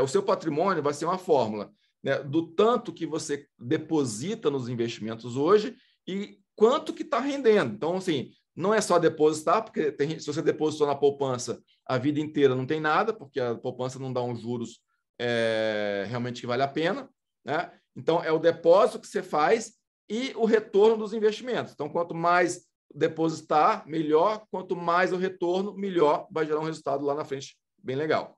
[SPEAKER 1] o seu patrimônio vai ser uma fórmula, né, do tanto que você deposita nos investimentos hoje e quanto que está rendendo. Então, assim, não é só depositar, porque se você depositou na poupança a vida inteira, não tem nada, porque a poupança não dá uns juros realmente que vale a pena. Né? Então, é o depósito que você faz e o retorno dos investimentos. Então, quanto mais depositar, melhor. Quanto mais o retorno, melhor. Vai gerar um resultado lá na frente bem legal.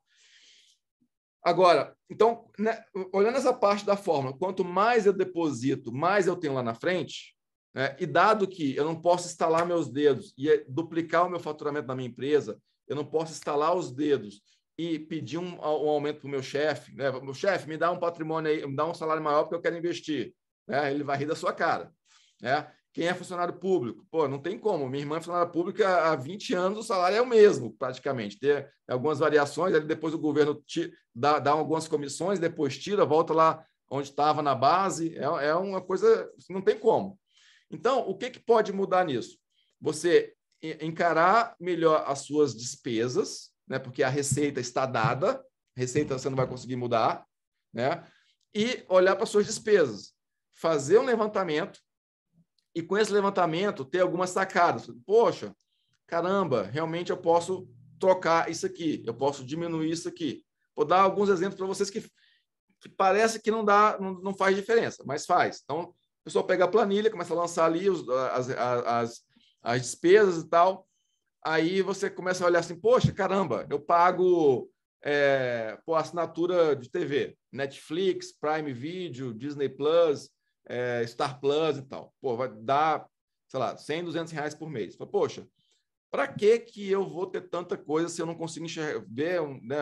[SPEAKER 1] Agora, então, né, olhando essa parte da fórmula, quanto mais eu deposito, mais eu tenho lá na frente, né, e dado que eu não posso estalar meus dedos e duplicar o meu faturamento da minha empresa, eu não posso estalar os dedos e pedir um aumento para o meu chefe, né? Meu chefe, me dá um patrimônio aí, me dá um salário maior porque eu quero investir. Né? Ele vai rir da sua cara. Né? Quem é funcionário público? Pô, não tem como. Minha irmã é funcionária pública há 20 anos, o salário é o mesmo, praticamente. Tem algumas variações, aí depois o governo dá algumas comissões, depois tira, volta lá onde estava na base. É uma coisa, não tem como. Então, o que pode mudar nisso? Você encarar melhor as suas despesas, né? Porque a receita está dada, a receita você não vai conseguir mudar, né? E olhar para as suas despesas. Fazer um levantamento, e com esse levantamento, ter algumas sacadas. Poxa, caramba, realmente eu posso trocar isso aqui, eu posso diminuir isso aqui. Vou dar alguns exemplos para vocês que parece que não faz diferença, mas faz. Então, a pessoa pega a planilha, começa a lançar ali as despesas e tal. Aí você começa a olhar assim, poxa, caramba, eu pago por assinatura de TV, Netflix, Prime Video, Disney Plus, Star Plus e tal. Pô, vai dar, sei lá, 100, 200 reais por mês. Fala, poxa, para que eu vou ter tanta coisa se eu não consigo ver, né,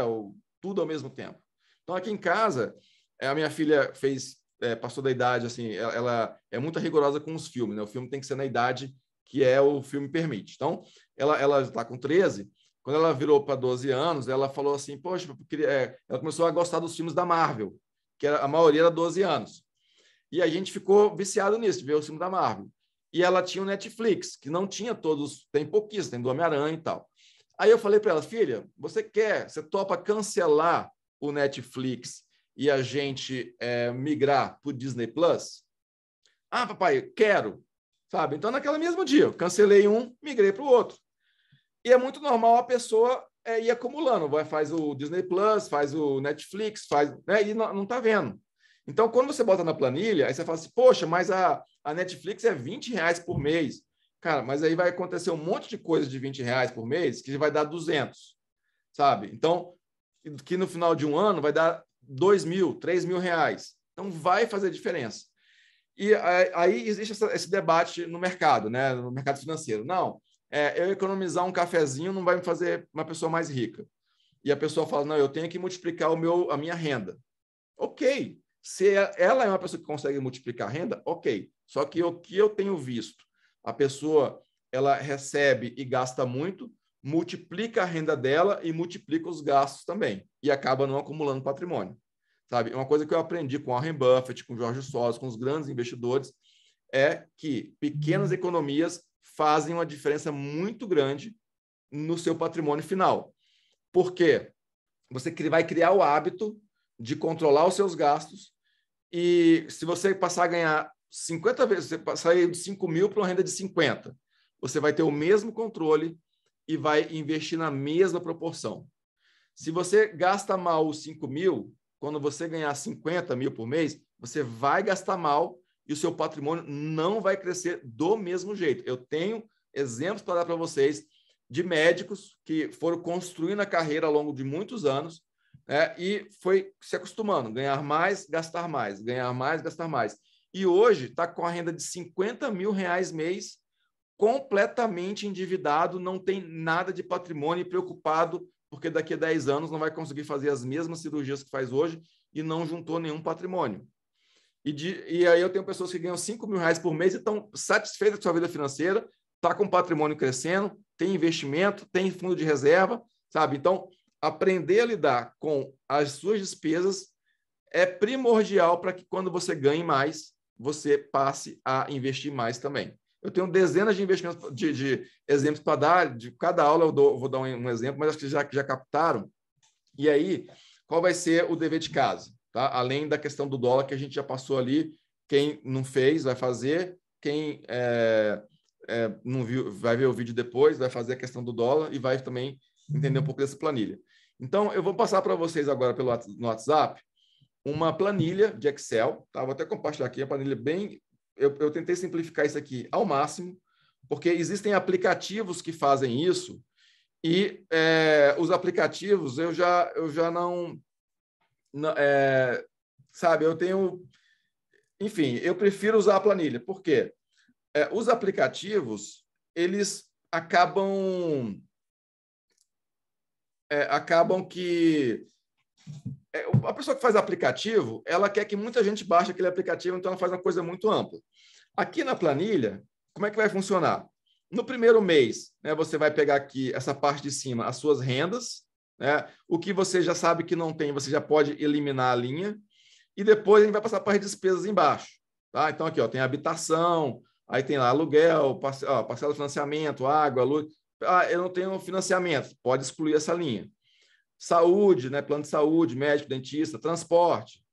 [SPEAKER 1] tudo ao mesmo tempo? Então, aqui em casa, a minha filha passou da idade, assim, ela é muito rigorosa com os filmes, né? O filme tem que ser na idade que o filme permite. Então, ela está com 13, quando ela virou para 12 anos, ela falou assim, poxa, ela começou a gostar dos filmes da Marvel, que a maioria era 12 anos. E a gente ficou viciado nisso, de ver o filme da Marvel. E ela tinha o Netflix, que não tinha todos, tem pouquíssimos, tem do Homem-Aranha e tal. Aí eu falei para ela, filha, você topa cancelar o Netflix e a gente migrar para o Disney Plus? Ah, papai, quero. Sabe? Então, naquele mesmo dia, eu cancelei um, migrei para o outro. E é muito normal a pessoa ir acumulando. Faz o Disney Plus, faz o Netflix, né, e não está vendo. Então, quando você bota na planilha, aí você fala assim, poxa, mas a Netflix é 20 reais por mês. Cara, mas aí vai acontecer um monte de coisa de 20 reais por mês que vai dar 200, sabe? Então, que no final de um ano vai dar 2.000, 3.000 reais. Então, vai fazer diferença. E aí existe esse debate no mercado, né? No mercado financeiro. Não, eu economizar um cafezinho não vai me fazer uma pessoa mais rica. E a pessoa fala, não, eu tenho que multiplicar a minha renda. Ok. Se ela é uma pessoa que consegue multiplicar a renda, ok. Só que o que eu tenho visto, a pessoa ela recebe e gasta muito, multiplica a renda dela e multiplica os gastos também. E acaba não acumulando patrimônio. Sabe? Uma coisa que eu aprendi com Warren Buffett, com Jorge Soros, com os grandes investidores, é que pequenas economias fazem uma diferença muito grande no seu patrimônio final. Por quê? Você vai criar o hábito de controlar os seus gastos e se você passar a ganhar 50 vezes, você sair de 5 mil para uma renda de 50, você vai ter o mesmo controle e vai investir na mesma proporção. Se você gasta mal os 5 mil, quando você ganhar 50 mil por mês, você vai gastar mal e o seu patrimônio não vai crescer do mesmo jeito. Eu tenho exemplos para dar para vocês de médicos que foram construindo a carreira ao longo de muitos anos, né, e foi se acostumando, ganhar mais, gastar mais, ganhar mais, gastar mais. E hoje está com a renda de 50 mil reais mês, completamente endividado, não tem nada de patrimônio e preocupado, porque daqui a 10 anos não vai conseguir fazer as mesmas cirurgias que faz hoje e não juntou nenhum patrimônio. E aí eu tenho pessoas que ganham 5 mil reais por mês e estão satisfeitas com a sua vida financeira, está com o patrimônio crescendo, tem investimento, tem fundo de reserva, sabe? Então, aprender a lidar com as suas despesas é primordial para que quando você ganhe mais, você passe a investir mais também. Eu tenho dezenas de investimentos, de exemplos para dar, de cada aula eu vou dar um exemplo, mas acho que já captaram. E aí, qual vai ser o dever de casa? Tá? Além da questão do dólar que a gente já passou ali, quem não fez vai fazer, quem não viu, vai ver o vídeo depois, vai fazer a questão do dólar e vai também entender um pouco dessa planilha. Então, eu vou passar para vocês agora no WhatsApp uma planilha de Excel, tá? Vou até compartilhar aqui a planilha bem... Eu tentei simplificar isso aqui ao máximo, porque existem aplicativos que fazem isso e os aplicativos eu já não sabe, eu tenho... Enfim, eu prefiro usar a planilha. Por quê? Os aplicativos, eles acabam que... a pessoa que faz aplicativo, ela quer que muita gente baixe aquele aplicativo, então ela faz uma coisa muito ampla. Aqui na planilha, como é que vai funcionar? No primeiro mês, né, você vai pegar aqui essa parte de cima, as suas rendas, né? O que você já sabe que não tem, você já pode eliminar a linha, e depois a gente vai passar para as despesas embaixo. Tá? Então, aqui ó, tem habitação, aí tem lá aluguel, parcela de financiamento, água, luz. Eu não tenho financiamento, pode excluir essa linha. Saúde, né? Plano de saúde, médico, dentista, transporte,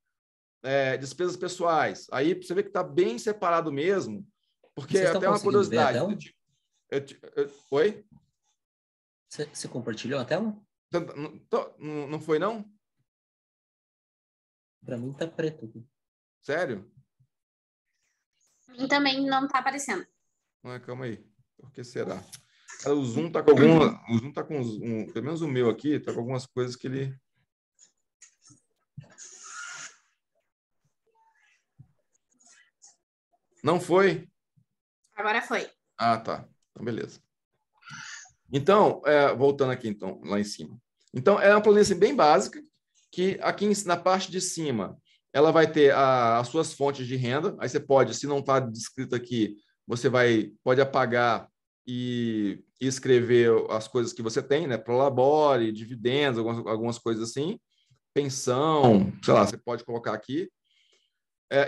[SPEAKER 1] despesas pessoais. Aí você vê que está bem separado mesmo, porque
[SPEAKER 3] Vocês
[SPEAKER 1] até uma curiosidade. Oi?
[SPEAKER 3] Você compartilhou a tela?
[SPEAKER 1] Não foi, não?
[SPEAKER 3] Para mim tá preto aqui.
[SPEAKER 1] Sério?
[SPEAKER 2] E também não está aparecendo.
[SPEAKER 1] Calma aí. Por que será? O Zoom está com alguma... O Zoom está com... pelo menos o meu aqui, está com algumas coisas que ele... Não foi?
[SPEAKER 2] Agora foi.
[SPEAKER 1] Ah, tá. Então, beleza. Então, voltando aqui, então, lá em cima. Então, é uma planilha assim, bem básica, que aqui na parte de cima, ela vai ter as suas fontes de renda. Aí você pode, se não está descrito aqui, você pode apagar e escrever as coisas que você tem, né? Prolabore, dividendos, algumas coisas assim. Pensão, sei lá, você pode colocar aqui.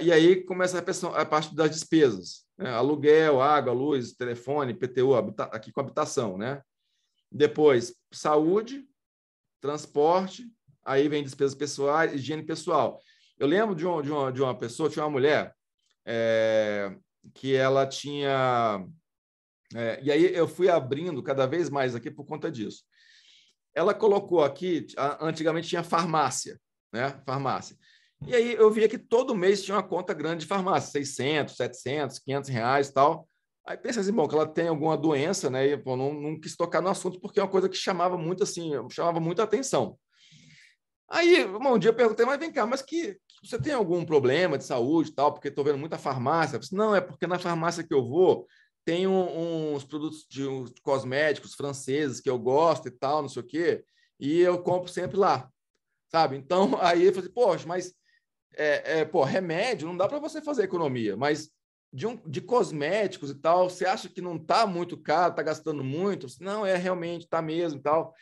[SPEAKER 1] E aí começa a parte das despesas, né? Aluguel, água, luz, telefone, PTU, aqui com habitação, né? Depois, saúde, transporte, aí vem despesas pessoais, higiene pessoal. Eu lembro de uma pessoa, tinha uma mulher que ela tinha... e aí eu fui abrindo cada vez mais aqui por conta disso. Ela colocou aqui, antigamente tinha farmácia, né? Farmácia. E aí eu via que todo mês tinha uma conta grande de farmácia, 600, 700, 500 reais e tal. Aí pensei assim, bom, que ela tem alguma doença, né? E pô, não quis tocar no assunto porque é uma coisa que chamava muito a atenção. Aí, um dia eu perguntei, mas vem cá, mas você tem algum problema de saúde e tal? Porque estou vendo muita farmácia. Eu disse, não, é porque na farmácia que eu vou tem uns produtos de cosméticos franceses que eu gosto e tal, não sei o quê, e eu compro sempre lá, sabe? Então, aí eu falei, poxa, mas remédio não dá para você fazer economia, mas de cosméticos e tal, você acha que não está muito caro, está gastando muito? Eu disse, não, realmente, está mesmo e tal.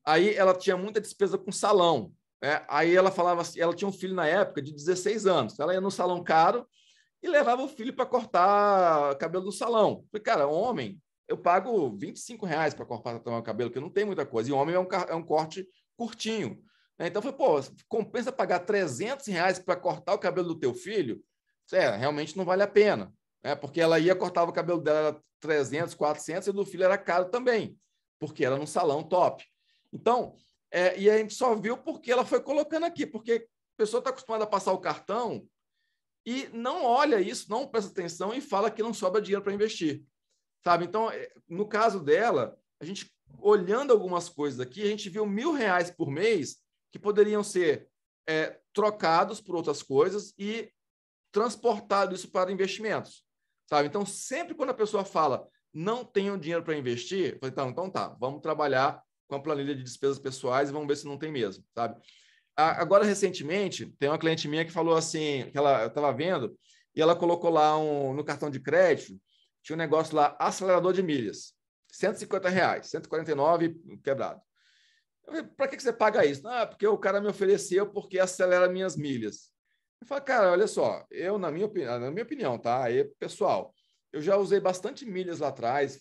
[SPEAKER 1] Aí ela tinha muita despesa com salão, né? Aí ela falava assim, ela tinha um filho na época de 16 anos, ela ia no salão caro e levava o filho para cortar cabelo no salão. Falei, cara, homem, eu pago 25 reais para cortar o cabelo, que não tem muita coisa, e homem é um corte curtinho. Então, eu falei, pô, compensa pagar 300 reais para cortar o cabelo do teu filho? realmente não vale a pena, né? Porque ela ia, cortava o cabelo dela, era 300, 400, e do filho era caro também, porque era num salão top. Então, e a gente só viu porque ela foi colocando aqui, porque a pessoa está acostumada a passar o cartão e não olha isso, não presta atenção e fala que não sobra dinheiro para investir, sabe? Então, no caso dela, a gente, olhando algumas coisas aqui, a gente viu R$1.000 por mês que poderiam ser trocados por outras coisas e transportado isso para investimentos, sabe? Então, sempre quando a pessoa fala não tenho dinheiro para investir, eu falei, então tá, vamos trabalhar com a planilha de despesas pessoais e vamos ver se não tem mesmo, sabe? Agora, recentemente, tem uma cliente minha que falou assim, que eu estava vendo, e ela colocou lá no cartão de crédito, tinha um negócio lá, acelerador de milhas, R$150, 149 quebrado. Para que você paga isso? Porque o cara me ofereceu porque acelera minhas milhas. Eu falo, cara, olha só, na minha opinião, tá? Aí, pessoal, eu já usei bastante milhas lá atrás,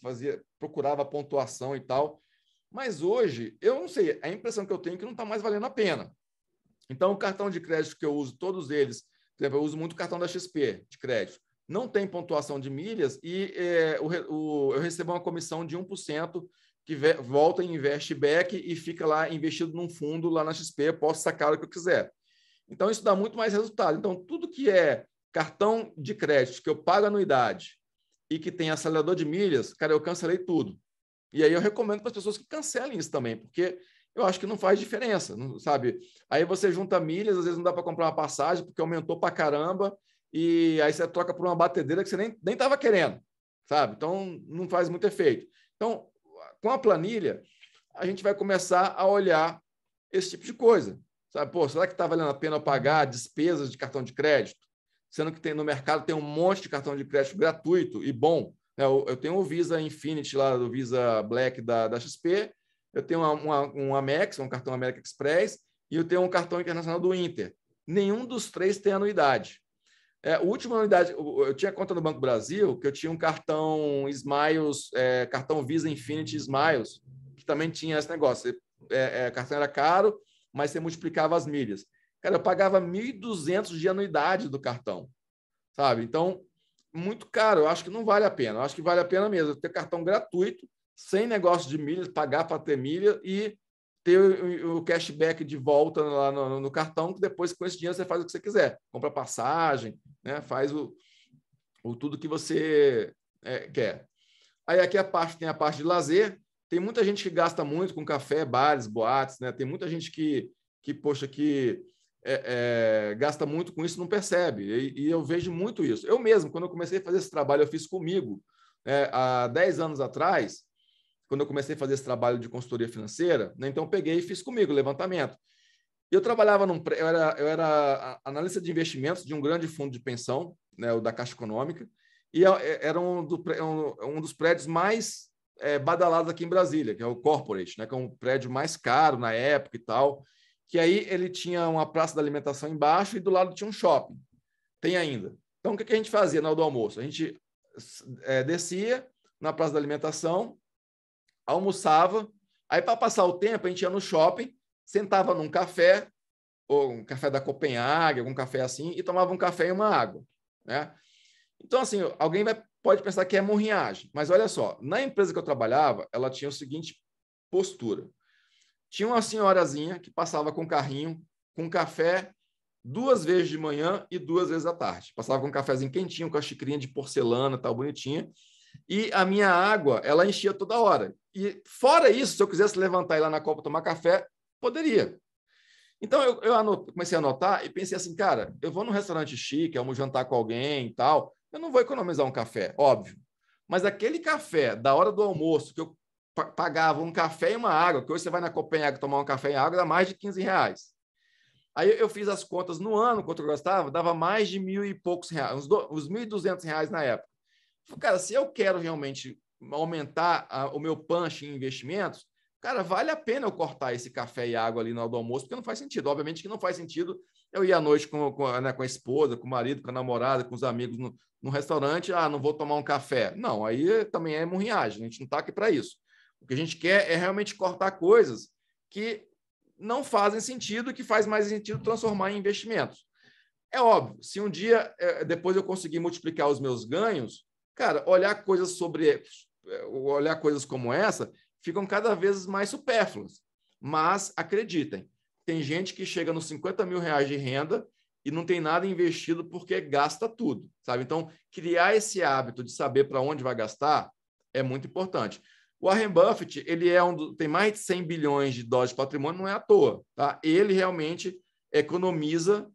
[SPEAKER 1] procurava pontuação e tal, mas hoje, eu não sei, a impressão que eu tenho é que não está mais valendo a pena. Então, o cartão de crédito que eu uso, todos eles, por exemplo, eu uso muito o cartão da XP de crédito, não tem pontuação de milhas e eu recebo uma comissão de 1% que volta em investback e fica lá investido num fundo lá na XP, eu posso sacar o que eu quiser. Então, isso dá muito mais resultado. Então, tudo que é cartão de crédito que eu pago anuidade e que tem acelerador de milhas, cara, eu cancelei tudo. E aí eu recomendo para as pessoas que cancelem isso também, porque eu acho que não faz diferença, não, sabe? Aí você junta milhas, às vezes não dá para comprar uma passagem porque aumentou para caramba, e aí você troca por uma batedeira que você nem estava querendo, sabe? Então, não faz muito efeito. Então, com a planilha, a gente vai começar a olhar esse tipo de coisa, sabe? Pô, será que está valendo a pena eu pagar despesas de cartão de crédito? Sendo que no mercado tem um monte de cartão de crédito gratuito e bom. Eu tenho o Visa Infinity lá, do Visa Black da XP, eu tenho um Amex, um cartão American Express, e eu tenho um cartão internacional do Inter. Nenhum dos três tem anuidade. A última anuidade, eu tinha conta no Banco Brasil, que eu tinha um cartão Smiles, cartão Visa Infinity Smiles, que também tinha esse negócio. O cartão era caro, mas você multiplicava as milhas. Cara, eu pagava 1.200 de anuidade do cartão, sabe? Então, muito caro, eu acho que não vale a pena. Eu acho que vale a pena mesmo ter cartão gratuito, sem negócio de milhas, pagar para ter milha e ter o cashback de volta lá no cartão, que depois com esse dinheiro você faz o que você quiser. Compra passagem, né? Faz tudo que você quer. Aí aqui tem a parte de lazer. Tem muita gente que gasta muito com café, bares, boates, né? Tem muita gente que gasta muito com isso, não percebe. E eu vejo muito isso. Eu mesmo, quando eu comecei a fazer esse trabalho, eu fiz comigo, há 10 anos atrás, quando eu comecei a fazer esse trabalho de consultoria financeira, né? Então eu peguei e fiz comigo o levantamento. Eu trabalhava eu era analista de investimentos de um grande fundo de pensão, né, o da Caixa Econômica, e era um dos prédios mais badalados aqui em Brasília, que é o Corporate, né, que é um prédio mais caro na época e tal, que aí ele tinha uma praça da alimentação embaixo e do lado tinha um shopping. Tem ainda. Então, o que a gente fazia na hora do almoço? A gente descia na praça da alimentação, almoçava, aí para passar o tempo a gente ia no shopping, sentava num café, ou um café da Copenhague, algum café assim, e tomava um café e uma água, né? Então, assim, alguém pode pensar que é murrinhagem, mas olha só, na empresa que eu trabalhava, ela tinha o seguinte postura. Tinha uma senhorazinha que passava com carrinho, com café 2 vezes de manhã e 2 vezes à tarde. Passava com um cafezinho quentinho, com a xicrinha de porcelana, tal, bonitinha. E a minha água, ela enchia toda hora. E fora isso, se eu quisesse levantar e ir lá na copa tomar café, poderia. Então, eu comecei a anotar e pensei assim, cara, eu vou num restaurante chique, vamos jantar com alguém e tal, eu não vou economizar um café, óbvio. Mas aquele café da hora do almoço, que eu pagava um café e uma água, que hoje você vai na Copenhague tomar um café e água, dá mais de R$15. Aí eu fiz as contas no ano, quanto eu gastava, dava mais de R$1.000 e poucos, uns R$1.200 na época. Cara, se eu quero realmente aumentar o meu punch em investimentos, cara, vale a pena eu cortar esse café e água ali na hora do almoço, porque não faz sentido. Obviamente que não faz sentido eu ir à noite com a esposa, com o marido, com a namorada, com os amigos no restaurante, não vou tomar um café. Não, aí também é murrinhagem, a gente não está aqui para isso. O que a gente quer é realmente cortar coisas que não fazem sentido e que faz mais sentido transformar em investimentos. É óbvio, se um dia depois eu conseguir multiplicar os meus ganhos, cara, olhar coisas como essa ficam cada vez mais supérfluas. Mas acreditem, tem gente que chega nos 50 mil reais de renda e não tem nada investido porque gasta tudo, sabe? Então, criar esse hábito de saber para onde vai gastar é muito importante. O Warren Buffett, ele tem mais de 100 bilhões de dólares de patrimônio, não é à toa, tá? Ele realmente economiza.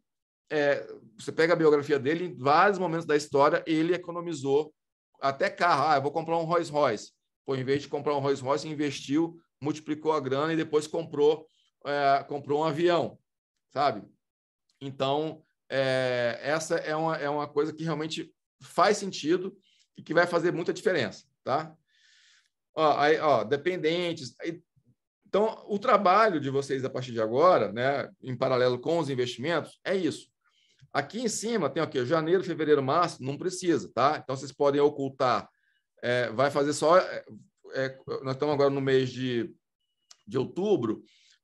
[SPEAKER 1] Você pega a biografia dele, em vários momentos da história, ele economizou até carro. Eu vou comprar um Rolls Royce. Pô, em vez de comprar um Rolls Royce, investiu, multiplicou a grana e depois comprou um avião, sabe? Então, essa é uma coisa que realmente faz sentido e que vai fazer muita diferença, tá? Dependentes. Então, o trabalho de vocês a partir de agora, né, em paralelo com os investimentos, é isso. Aqui em cima tem aqui, janeiro, fevereiro, março, não precisa, tá? Então, vocês podem ocultar, vai fazer só... nós estamos agora no mês de outubro,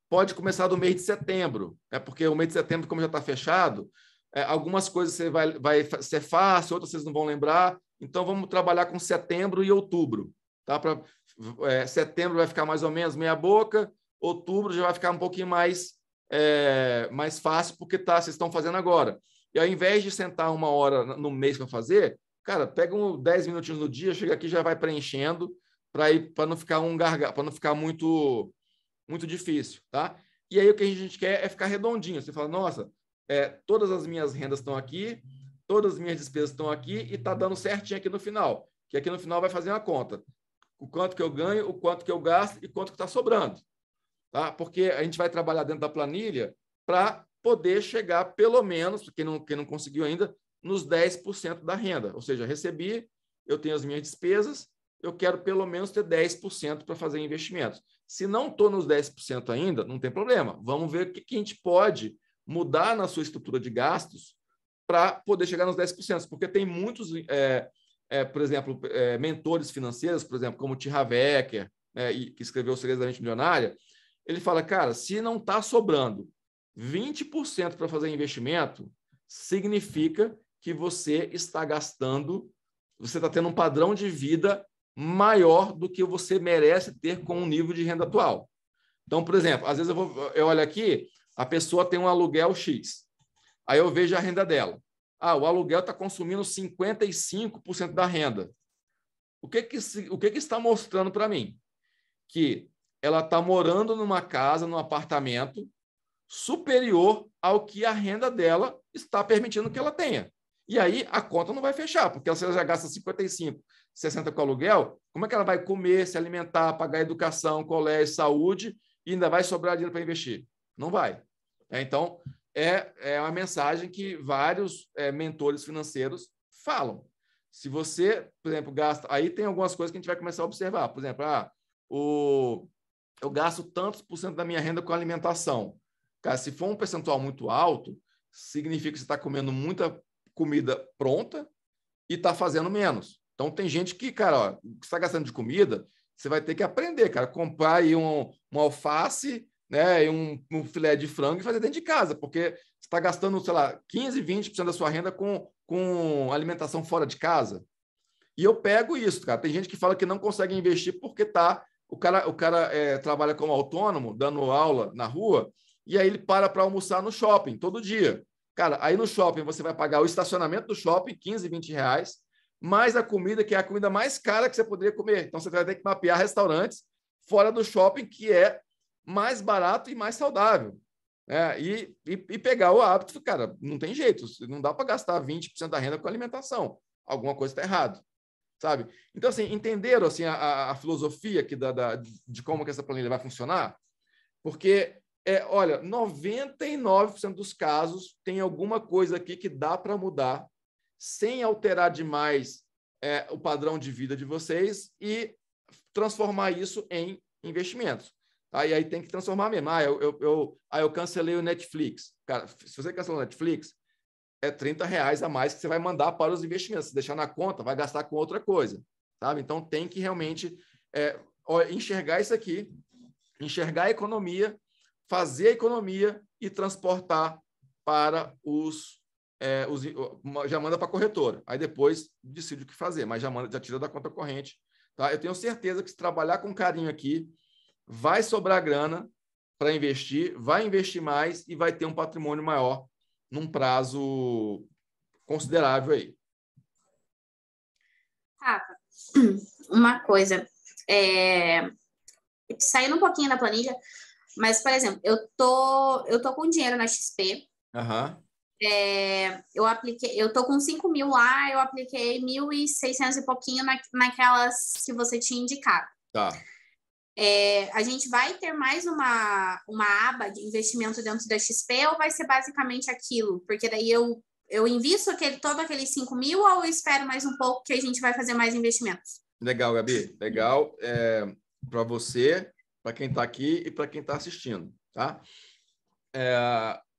[SPEAKER 1] pode começar do mês de setembro, porque o mês de setembro, como já está fechado, algumas coisas vai ser fácil, outras vocês não vão lembrar, então vamos trabalhar com setembro e outubro, tá? Setembro vai ficar mais ou menos meia boca, outubro já vai ficar um pouquinho mais fácil, porque vocês estão fazendo agora. E ao invés de sentar uma hora no mês para fazer, cara, pega 10 minutinhos no dia, chega aqui e já vai preenchendo para não ficar para não ficar muito, muito difícil, tá? E aí o que a gente quer é ficar redondinho. Você fala, nossa, todas as minhas rendas estão aqui, todas as minhas despesas estão aqui e está dando certinho aqui no final. Que aqui no final vai fazer uma conta. O quanto que eu ganho, o quanto que eu gasto e quanto que está sobrando. Tá? Porque a gente vai trabalhar dentro da planilha para poder chegar, pelo menos, quem não conseguiu ainda, nos 10% da renda. Ou seja, recebi, eu tenho as minhas despesas, eu quero pelo menos ter 10% para fazer investimentos. Se não estou nos 10% ainda, não tem problema. Vamos ver o que a gente pode mudar na sua estrutura de gastos para poder chegar nos 10%. Porque tem muitos, por exemplo, mentores financeiros, por exemplo, como o T. Harv Eker, que escreveu O Segredo da Mente Milionária. Ele fala, cara, se não está sobrando 20% para fazer investimento, significa que você está gastando, você está tendo um padrão de vida maior do que você merece ter com o nível de renda atual. Então, por exemplo, às vezes eu olho aqui, a pessoa tem um aluguel X, aí eu vejo a renda dela. O aluguel está consumindo 55% da renda. O que está mostrando para mim? Que ela está morando numa casa, num apartamento superior ao que a renda dela está permitindo que ela tenha. E aí a conta não vai fechar, porque se ela já gasta 55, 60 com aluguel, como é que ela vai comer, se alimentar, pagar educação, colégio, saúde e ainda vai sobrar dinheiro para investir? Não vai. Então, é uma mensagem que vários mentores financeiros falam. Se você, por exemplo, gasta... Aí tem algumas coisas que a gente vai começar a observar. Por exemplo, eu gasto tantos por cento da minha renda com alimentação. Cara, se for um percentual muito alto, significa que você está comendo muita comida pronta e está fazendo menos. Então, tem gente que, cara, o que você está gastando de comida, você vai ter que aprender, cara, comprar aí uma alface, né, e um filé de frango e fazer dentro de casa, porque você está gastando, sei lá, 15%, 20% da sua renda com alimentação fora de casa. E eu pego isso, cara. Tem gente que fala que não consegue investir porque o cara trabalha como autônomo, dando aula na rua, e aí ele para almoçar no shopping todo dia. Cara, aí no shopping você vai pagar o estacionamento do shopping, 15, 20 reais, mais a comida, que é a comida mais cara que você poderia comer. Então você vai ter que mapear restaurantes fora do shopping, que é mais barato e mais saudável. E pegar o hábito, cara, não tem jeito, não dá para gastar 20% da renda com alimentação. Alguma coisa está errado, sabe? Então, assim, entenderam assim, a filosofia aqui de como que essa planilha vai funcionar? Porque, olha, 99% dos casos tem alguma coisa aqui que dá para mudar sem alterar demais o padrão de vida de vocês e transformar isso em investimentos. E aí tem que transformar mesmo. Eu cancelei o Netflix. Cara, se você cancelou o Netflix, é R$30 a mais que você vai mandar para os investimentos. Se deixar na conta, vai gastar com outra coisa. Sabe? Então, tem que realmente enxergar isso aqui, enxergar a economia, fazer a economia e transportar para os já manda para a corretora. Aí depois decide o que fazer, mas já tira da conta corrente. Tá? Eu tenho certeza que se trabalhar com carinho aqui, vai sobrar grana para investir, vai investir mais e vai ter um patrimônio maior num prazo considerável aí.
[SPEAKER 2] Rafa, uma coisa, saindo um pouquinho da planilha, mas, por exemplo, eu tô com dinheiro na XP.
[SPEAKER 1] Aham.
[SPEAKER 2] Eu tô com 5 mil lá, eu apliquei 1.600 e pouquinho naquelas que você tinha indicado.
[SPEAKER 1] Tá.
[SPEAKER 2] A gente vai ter mais uma aba de investimento dentro da XP ou vai ser basicamente aquilo? Porque daí eu invisto todo aqueles 5 mil ou eu espero mais um pouco que a gente vai fazer mais investimentos?
[SPEAKER 1] Legal, Gabi. Legal para você, para quem está aqui e para quem está assistindo. Tá?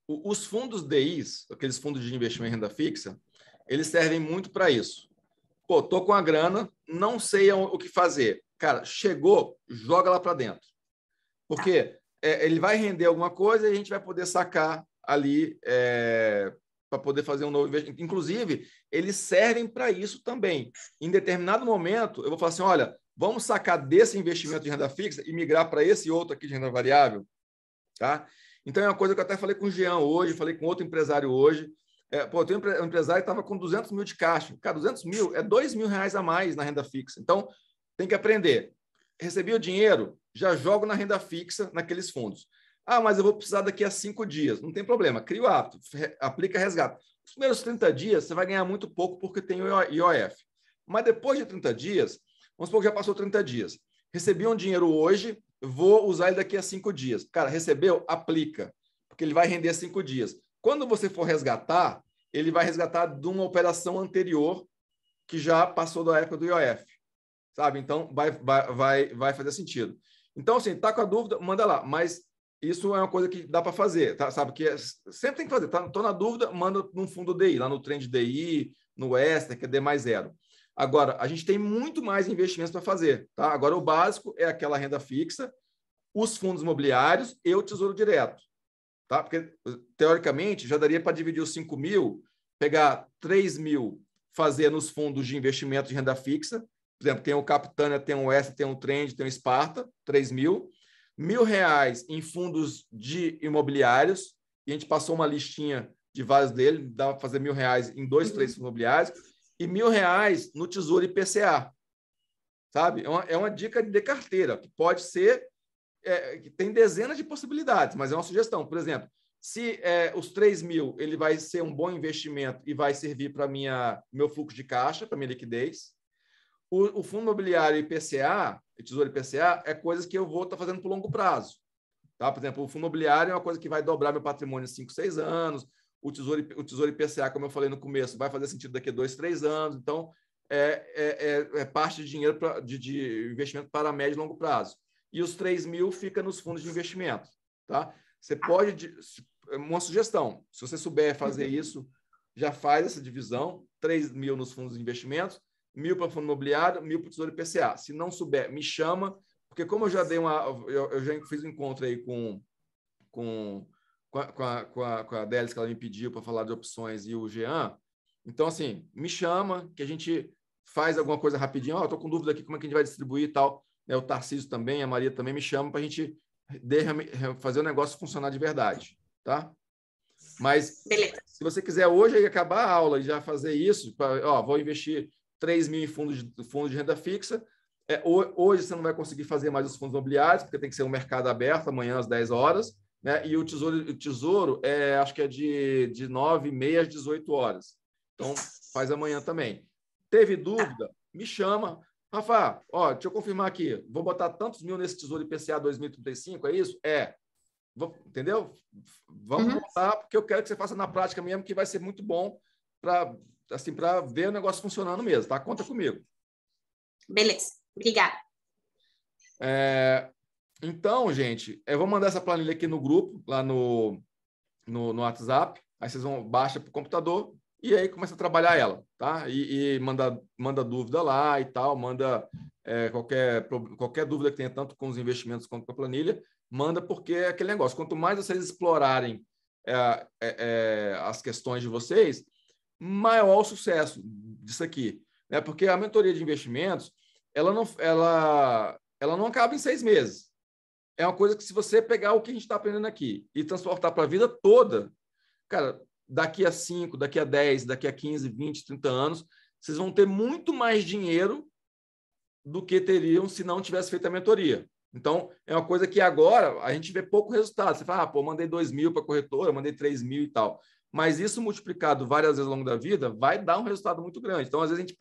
[SPEAKER 1] Os fundos DIs, aqueles fundos de investimento em renda fixa, eles servem muito para isso. Pô, tô com a grana, não sei o que fazer. Cara, chegou, joga lá para dentro. Porque ele vai render alguma coisa e a gente vai poder sacar ali para poder fazer um novo investimento. Inclusive, eles servem para isso também. Em determinado momento, eu vou falar assim, olha, vamos sacar desse investimento de renda fixa e migrar para esse outro aqui de renda variável. Tá? Então, é uma coisa que eu até falei com o Jean hoje, falei com outro empresário hoje. Eu tenho um empresário que estava com 200 mil de caixa. Cara, 200 mil é 2 mil reais a mais na renda fixa. Então, tem que aprender. Recebi o dinheiro, já jogo na renda fixa naqueles fundos. Ah, mas eu vou precisar daqui a 5 dias. Não tem problema, cria o hábito, aplica resgate. Os primeiros 30 dias, você vai ganhar muito pouco porque tem o IOF. Mas depois de 30 dias, vamos supor que já passou 30 dias. Recebi um dinheiro hoje, vou usar ele daqui a 5 dias. Cara, recebeu? Aplica, porque ele vai render 5 dias. Quando você for resgatar, ele vai resgatar de uma operação anterior que já passou da época do IOF. Sabe? Então, vai fazer sentido. Então, assim, tá com a dúvida, manda lá. Mas isso é uma coisa que dá para fazer, tá? Sabe? Que sempre tem que fazer. Tô na dúvida, manda num fundo DI, lá no Trend DI, no Extra, que é D mais zero. Agora, a gente tem muito mais investimentos para fazer, tá? Agora, o básico é aquela renda fixa, os fundos imobiliários e o Tesouro Direto, tá? Porque, teoricamente, já daria para dividir os 5 mil, pegar 3 mil, fazer nos fundos de investimento de renda fixa. Por exemplo, tem o Capitânia, tem o Extra, tem o Trend, tem o Sparta, 3 mil. R$1.000 em fundos de imobiliários, e a gente passou uma listinha de vários deles, dá para fazer R$1.000 em 2, 3 fundos imobiliários, e R$1.000 no Tesouro IPCA. Sabe? É uma dica de carteira, que pode ser, que tem dezenas de possibilidades, mas é uma sugestão. Por exemplo, se os 3 mil ele vai ser um bom investimento e vai servir para meu fluxo de caixa, para minha liquidez. O fundo imobiliário IPCA, o Tesouro IPCA, é coisas que eu vou estar fazendo por longo prazo. Tá? Por exemplo, o fundo imobiliário é uma coisa que vai dobrar meu patrimônio em 5, 6 anos. O Tesouro IPCA, como eu falei no começo, vai fazer sentido daqui a 2, 3 anos. Então, é parte de dinheiro de investimento para médio e longo prazo. E os 3 mil fica nos fundos de investimento. Tá? Você pode... Uma sugestão, se você souber fazer isso, já faz essa divisão, 3 mil nos fundos de investimentos, 1.000 para fundo imobiliário, 1.000 para o Tesouro IPCA. Se não souber, me chama, porque como eu já dei eu já fiz um encontro aí com a Délis, que ela me pediu para falar de opções, e o Jean. Então, assim, me chama, que a gente faz alguma coisa rapidinho. Estou com dúvida aqui como é que a gente vai distribuir e tal. O Tarcísio também, a Maria também me chama para a gente fazer o negócio funcionar de verdade, tá? Mas,
[SPEAKER 2] beleza,
[SPEAKER 1] se você quiser hoje acabar a aula e já fazer isso, vou investir 3 mil em fundos de renda fixa. Hoje você não vai conseguir fazer mais os fundos imobiliários, porque tem que ser um mercado aberto amanhã às 10 horas, né? E o tesouro acho que é de 9h30 às 18 horas. Então, faz amanhã também. Teve dúvida? Me chama. Rafa, deixa eu confirmar aqui. Vou botar tantos mil nesse Tesouro IPCA 2035, é isso? Entendeu? Vamos botar, porque eu quero que você faça na prática mesmo, que vai ser muito bom para ver o negócio funcionando mesmo, tá? Conta comigo.
[SPEAKER 2] Beleza, obrigada.
[SPEAKER 1] Então, gente, eu vou mandar essa planilha aqui no grupo, lá no WhatsApp, aí vocês baixar para o computador e aí começa a trabalhar ela, tá? E manda dúvida lá e tal, manda qualquer dúvida que tenha, tanto com os investimentos quanto com a planilha, manda, porque é aquele negócio, quanto mais vocês explorarem as questões de vocês, maior o sucesso disso aqui. Né? Porque a mentoria de investimentos, ela não acaba em 6 meses. É uma coisa que, se você pegar o que a gente está aprendendo aqui e transportar para a vida toda, cara, daqui a 5, daqui a 10, daqui a 15, 20, 30 anos, vocês vão ter muito mais dinheiro do que teriam se não tivesse feito a mentoria. Então, é uma coisa que agora a gente vê pouco resultado. Você fala, pô, mandei 2.000 para a corretora, mandei 3.000 e tal. Mas isso multiplicado várias vezes ao longo da vida vai dar um resultado muito grande. Então, às vezes a gente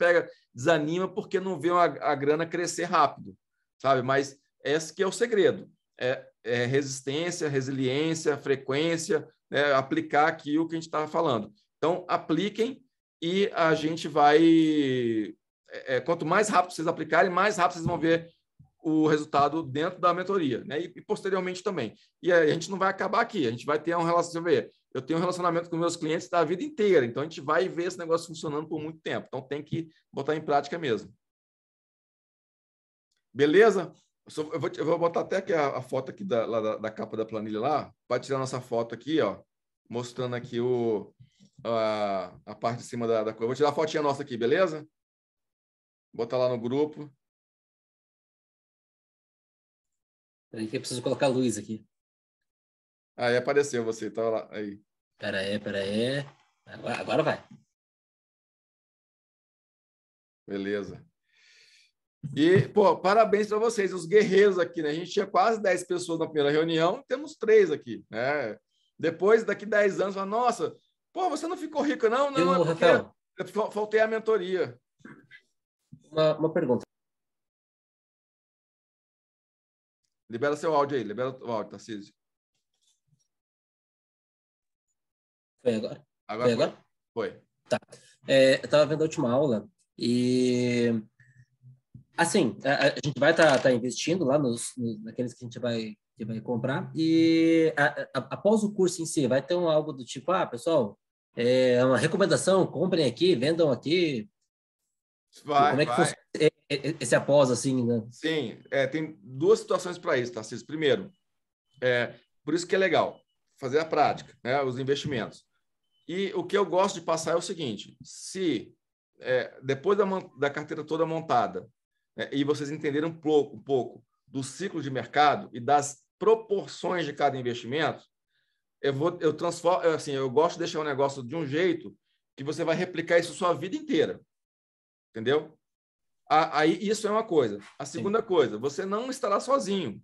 [SPEAKER 1] desanima porque não vê a grana crescer rápido, sabe? Mas esse que é o segredo. É resistência, resiliência, frequência, né? Aplicar aqui o que a gente estava falando. Então, apliquem e a gente vai... quanto mais rápido vocês aplicarem, mais rápido vocês vão ver o resultado dentro da mentoria, né? E posteriormente também. E a gente não vai acabar aqui, a gente vai ter um relacionamento. Eu tenho um relacionamento com meus clientes da vida inteira, então a gente vai ver esse negócio funcionando por muito tempo. Então tem que botar em prática mesmo. Beleza? Eu vou botar até aqui a foto aqui da capa da planilha lá, para tirar nossa foto aqui, ó, mostrando aqui a parte de cima da coisa. Vou tirar a fotinha nossa aqui, beleza? Botar lá no grupo.
[SPEAKER 3] Peraí que eu preciso colocar a luz aqui.
[SPEAKER 1] Aí apareceu você, tá lá. Aí.
[SPEAKER 3] Pera aí. Agora vai.
[SPEAKER 1] Beleza. E, pô, parabéns para vocês, os guerreiros aqui, né? A gente tinha quase 10 pessoas na primeira reunião, temos 3 aqui, né? Depois, daqui 10 anos, fala, nossa, pô, você não ficou rico, não? Não, é porque
[SPEAKER 3] Rafael,
[SPEAKER 1] eu faltei a mentoria.
[SPEAKER 3] uma pergunta.
[SPEAKER 1] Libera seu áudio aí, libera o áudio, Tarcísio.
[SPEAKER 3] Foi agora?
[SPEAKER 1] Agora
[SPEAKER 3] foi agora?
[SPEAKER 1] Foi.
[SPEAKER 3] Tá. Eu estava vendo a última aula e, assim, a gente vai estar investindo lá naqueles que a gente vai comprar e após o curso em si, vai ter algo do tipo, pessoal, uma recomendação, comprem aqui, vendam aqui. Como é que funciona esse após, assim, né?
[SPEAKER 1] Sim, tem 2 situações para isso, Tarcísio. Primeiro, por isso que é legal fazer a prática, né, os investimentos. E o que eu gosto de passar é o seguinte: se depois da carteira toda montada, né, e vocês entenderem um pouco do ciclo de mercado e das proporções de cada investimento, eu transformo, assim, eu gosto de deixar o negócio de um jeito que você vai replicar isso sua vida inteira. Entendeu? Aí isso é uma coisa. A segunda coisa, você não estará sozinho.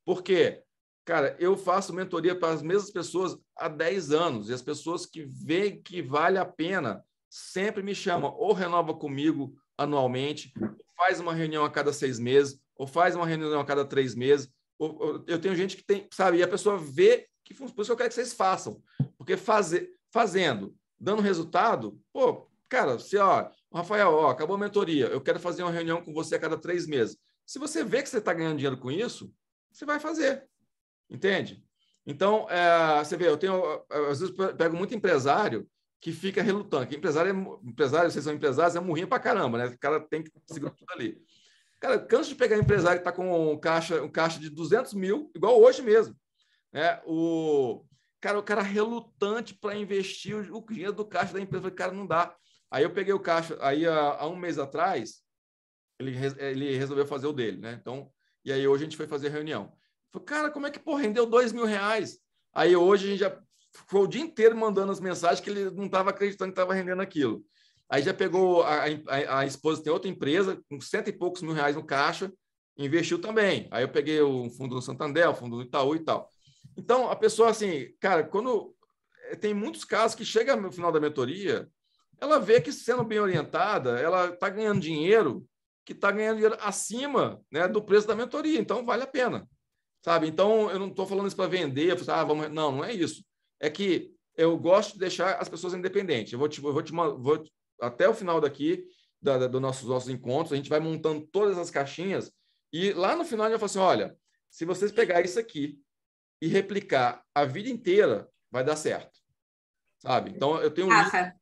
[SPEAKER 1] Por quê? Cara, eu faço mentoria para as mesmas pessoas há 10 anos, e as pessoas que veem que vale a pena sempre me chamam, ou renova comigo anualmente, ou faz uma reunião a cada 6 meses, ou faz uma reunião a cada 3 meses. Eu tenho gente que tem, sabe, e a pessoa vê que funciona. Por isso que eu quero que vocês façam. Porque fazendo, dando resultado, pô, cara, Rafael, acabou a mentoria, eu quero fazer uma reunião com você a cada 3 meses. Se você vê que você está ganhando dinheiro com isso, você vai fazer. Entende? Então, você vê, às vezes pego muito empresário que fica relutante. Empresário, vocês são empresários, é murrinha pra caramba, né? O cara tem que segurar tudo ali. Cara, canso de pegar empresário que está com um caixa de 200 mil, igual hoje mesmo. Né? O cara relutante para investir o dinheiro do caixa da empresa. Eu falei, cara, não dá. Aí eu peguei o caixa, aí há um mês atrás, ele resolveu fazer o dele, né? Então, e aí hoje a gente foi fazer reunião. Falei, cara, como é que, rendeu R$2.000? Aí hoje a gente já ficou o dia inteiro mandando as mensagens que ele não estava acreditando que estava rendendo aquilo. Aí já pegou, a esposa tem outra empresa, com 100 e poucos mil reais no caixa, investiu também. Aí eu peguei o fundo do Santander, o fundo do Itaú e tal. Então, a pessoa, assim, cara, quando tem muitos casos que chega no final da mentoria, ela vê que, sendo bem orientada, ela está ganhando dinheiro, que está ganhando dinheiro acima, né, do preço da mentoria. Então, vale a pena. Sabe? Então, eu não estou falando isso para vender, não é isso. É que eu gosto de deixar as pessoas independentes. Vou até o final daqui, dos nossos encontros, a gente vai montando todas as caixinhas e lá no final a gente vai falar assim, olha, se vocês pegarem isso aqui e replicar a vida inteira, vai dar certo. Sabe? Então, eu tenho
[SPEAKER 2] Rafa,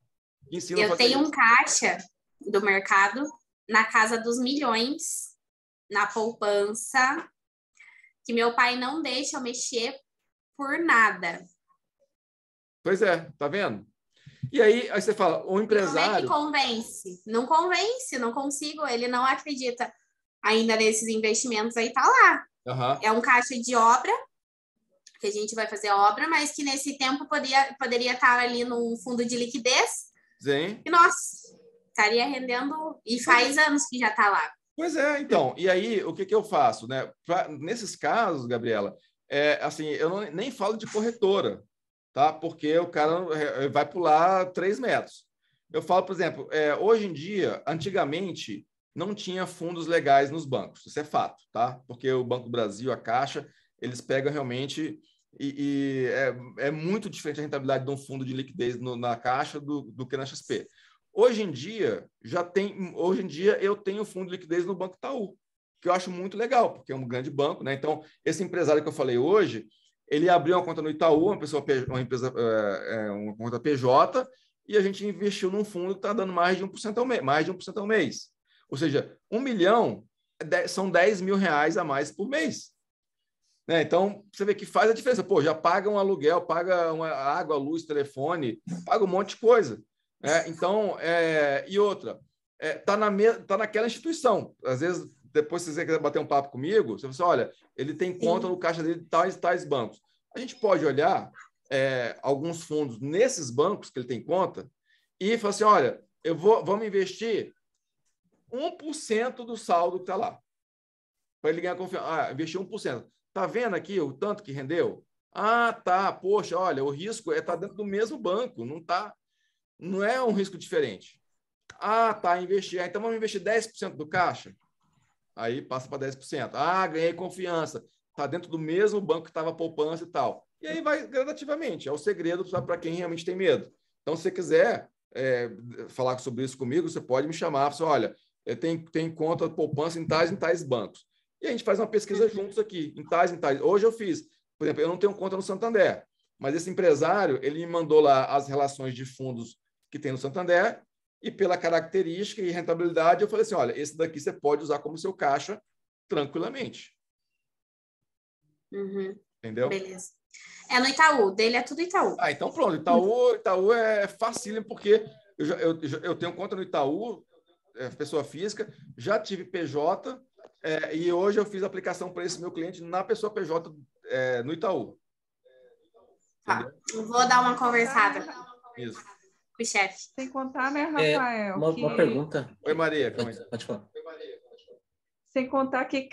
[SPEAKER 1] que ensina a fazer
[SPEAKER 2] tenho
[SPEAKER 1] isso.
[SPEAKER 2] Um caixa do mercado na casa dos milhões, na poupança, que meu pai não deixa eu mexer por nada.
[SPEAKER 1] Pois é, tá vendo? E aí você fala, o empresário...
[SPEAKER 2] Como é que convence? Não convence, não consigo. Ele não acredita ainda nesses investimentos aí, tá lá.
[SPEAKER 1] Uhum.
[SPEAKER 2] É um caixa de obra, que a gente vai fazer obra, mas que nesse tempo poderia estar ali num fundo de liquidez.
[SPEAKER 1] Sim.
[SPEAKER 2] E, nossa, estaria rendendo, e faz anos que já está lá.
[SPEAKER 1] Pois é, então. E aí, o que eu faço? Né? Nesses casos, Gabriela, assim, eu nem falo de corretora, tá? Porque o cara vai pular 3 metros. Eu falo, por exemplo, hoje em dia, antigamente, não tinha fundos legais nos bancos. Isso é fato, tá? Porque o Banco do Brasil, a Caixa, eles pegam realmente... E é muito diferente a rentabilidade de um fundo de liquidez na Caixa do que na XP. Hoje em dia, eu tenho fundo de liquidez no Banco Itaú, que eu acho muito legal, porque é um grande banco, né? Então, esse empresário que eu falei hoje, ele abriu uma conta no Itaú, uma conta PJ, e a gente investiu num fundo que está dando mais de 1% ao mês. Ou seja, 1 milhão são 10 mil reais a mais por mês. Né? Então, você vê que faz a diferença. Pô, já paga um aluguel, paga uma água, luz, telefone, paga um monte de coisa. Então, e outra, tá naquela instituição. Às vezes, depois, se você quiser bater um papo comigo, você fala assim, olha, ele tem conta no caixa dele de tais bancos. A gente pode olhar alguns fundos nesses bancos que ele tem conta e falar assim, olha, vamos investir 1% do saldo que está lá. Para ele ganhar confiança. Investir 1%. Tá vendo aqui o tanto que rendeu? Tá. Poxa, olha, o risco tá dentro do mesmo banco, não é um risco diferente. Tá, investir. Então vamos investir 10% do caixa? Aí passa para 10%. Ganhei confiança. Tá dentro do mesmo banco que estava poupança e tal. E aí vai gradativamente. É o segredo para quem realmente tem medo. Então, se você quiser falar sobre isso comigo, você pode me chamar. Você, olha, eu tenho conta poupança em tais bancos. E a gente faz uma pesquisa juntos aqui, em tais. Hoje eu fiz, por exemplo, eu não tenho conta no Santander, mas esse empresário, ele me mandou lá as relações de fundos que tem no Santander e pela característica e rentabilidade, eu falei assim, olha, esse daqui você pode usar como seu caixa tranquilamente.
[SPEAKER 2] Uhum.
[SPEAKER 1] Entendeu?
[SPEAKER 2] Beleza. É no Itaú, dele é tudo Itaú.
[SPEAKER 1] Então pronto, Itaú é facílimo, porque eu tenho conta no Itaú, pessoa física, já tive PJ, e hoje eu fiz a aplicação para esse meu cliente na pessoa PJ no Itaú.
[SPEAKER 2] Tá. Vou dar uma conversada
[SPEAKER 1] Isso.
[SPEAKER 2] com o chefe.
[SPEAKER 4] Sem contar, né, Rafael?
[SPEAKER 3] Uma pergunta.
[SPEAKER 1] Oi, Maria.
[SPEAKER 3] Pode falar.
[SPEAKER 4] Sem contar que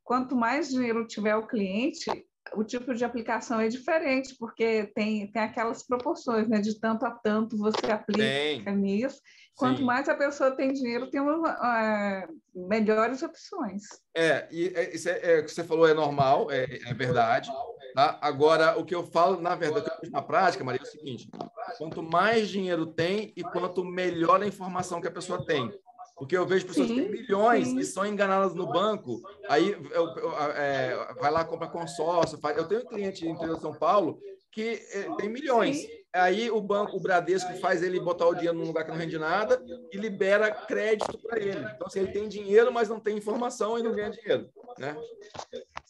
[SPEAKER 4] quanto mais dinheiro tiver o cliente, o tipo de aplicação é diferente, porque tem aquelas proporções, né? De tanto a tanto você aplica nisso. Quanto mais a pessoa tem dinheiro, tem melhores opções.
[SPEAKER 1] Isso o que você falou é normal, é verdade. Tá? Agora, o que eu falo, na verdade, na prática, Maria, é o seguinte: quanto mais dinheiro tem e quanto melhor a informação que a pessoa tem. Porque eu vejo pessoas que têm milhões e são enganadas no banco, aí vai lá, compra consórcio. Eu tenho um cliente em interior de São Paulo que tem milhões. Aí o banco, o Bradesco, faz ele botar o dinheiro num lugar que não rende nada e libera crédito para ele. Então, assim, ele tem dinheiro, mas não tem informação e não ganha dinheiro. Né?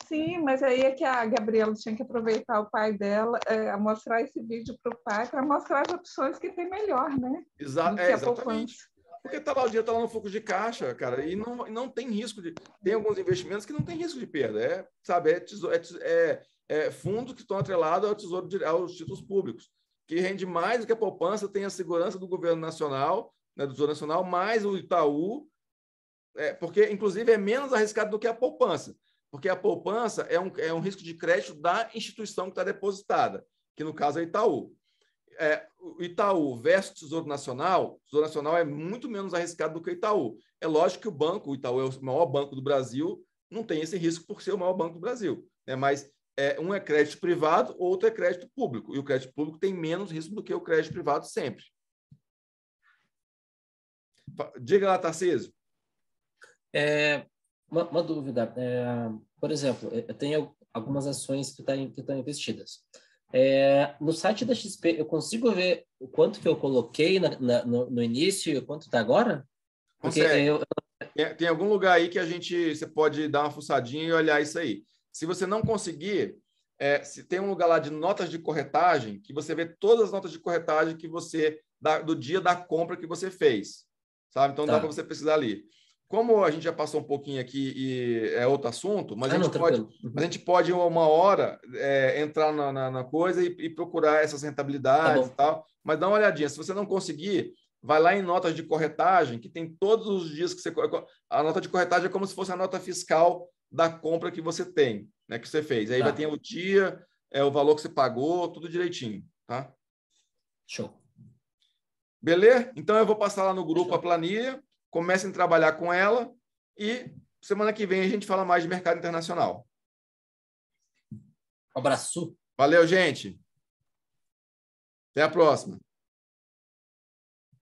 [SPEAKER 4] Sim, mas aí é que a Gabriela tinha que aproveitar o pai dela, mostrar esse vídeo para o pai, para mostrar as opções que tem melhor, né?
[SPEAKER 1] Exatamente. Porque o dinheiro está lá no fluxo de caixa, cara, e não tem risco de... Tem alguns investimentos que não tem risco de perda, fundos que estão atrelados aos títulos públicos, que rende mais do que a poupança, tem a segurança do governo nacional, né, do Tesouro Nacional, mais o Itaú, porque, inclusive, é menos arriscado do que a poupança, porque a poupança é um risco de crédito da instituição que está depositada, que, no caso, é Itaú. O Itaú versus o Tesouro Nacional é muito menos arriscado do que o Itaú. É lógico que o Itaú é o maior banco do Brasil, não tem esse risco por ser o maior banco do Brasil, né? Mas um é crédito privado, outro é crédito público, e o crédito público tem menos risco do que o crédito privado sempre. Diga lá, Tarcísio.
[SPEAKER 3] Uma dúvida. Por exemplo, eu tenho algumas ações que estão investidas. No site da XP, eu consigo ver o quanto que eu coloquei no início e o quanto está agora? Porque
[SPEAKER 1] tem algum lugar aí que você pode dar uma fuçadinha e olhar isso aí. Se você não conseguir, se tem um lugar lá de notas de corretagem, que você vê todas as notas de corretagem que você do dia da compra que você fez, sabe? Então dá para você pesquisar ali. Como a gente já passou um pouquinho aqui e é outro assunto, mas a gente pode uma hora entrar na coisa e procurar essas rentabilidades e tal. Mas dá uma olhadinha. Se você não conseguir, vai lá em notas de corretagem, que tem todos os dias que você... A nota de corretagem é como se fosse a nota fiscal da compra que você tem, né, que você fez. Aí vai ter o dia, o valor que você pagou, tudo direitinho, tá?
[SPEAKER 3] Show.
[SPEAKER 1] Beleza? Então eu vou passar lá no grupo a planilha, comecem a trabalhar com ela e semana que vem a gente fala mais de mercado internacional.
[SPEAKER 3] Um abraço.
[SPEAKER 1] Valeu, gente. Até a próxima.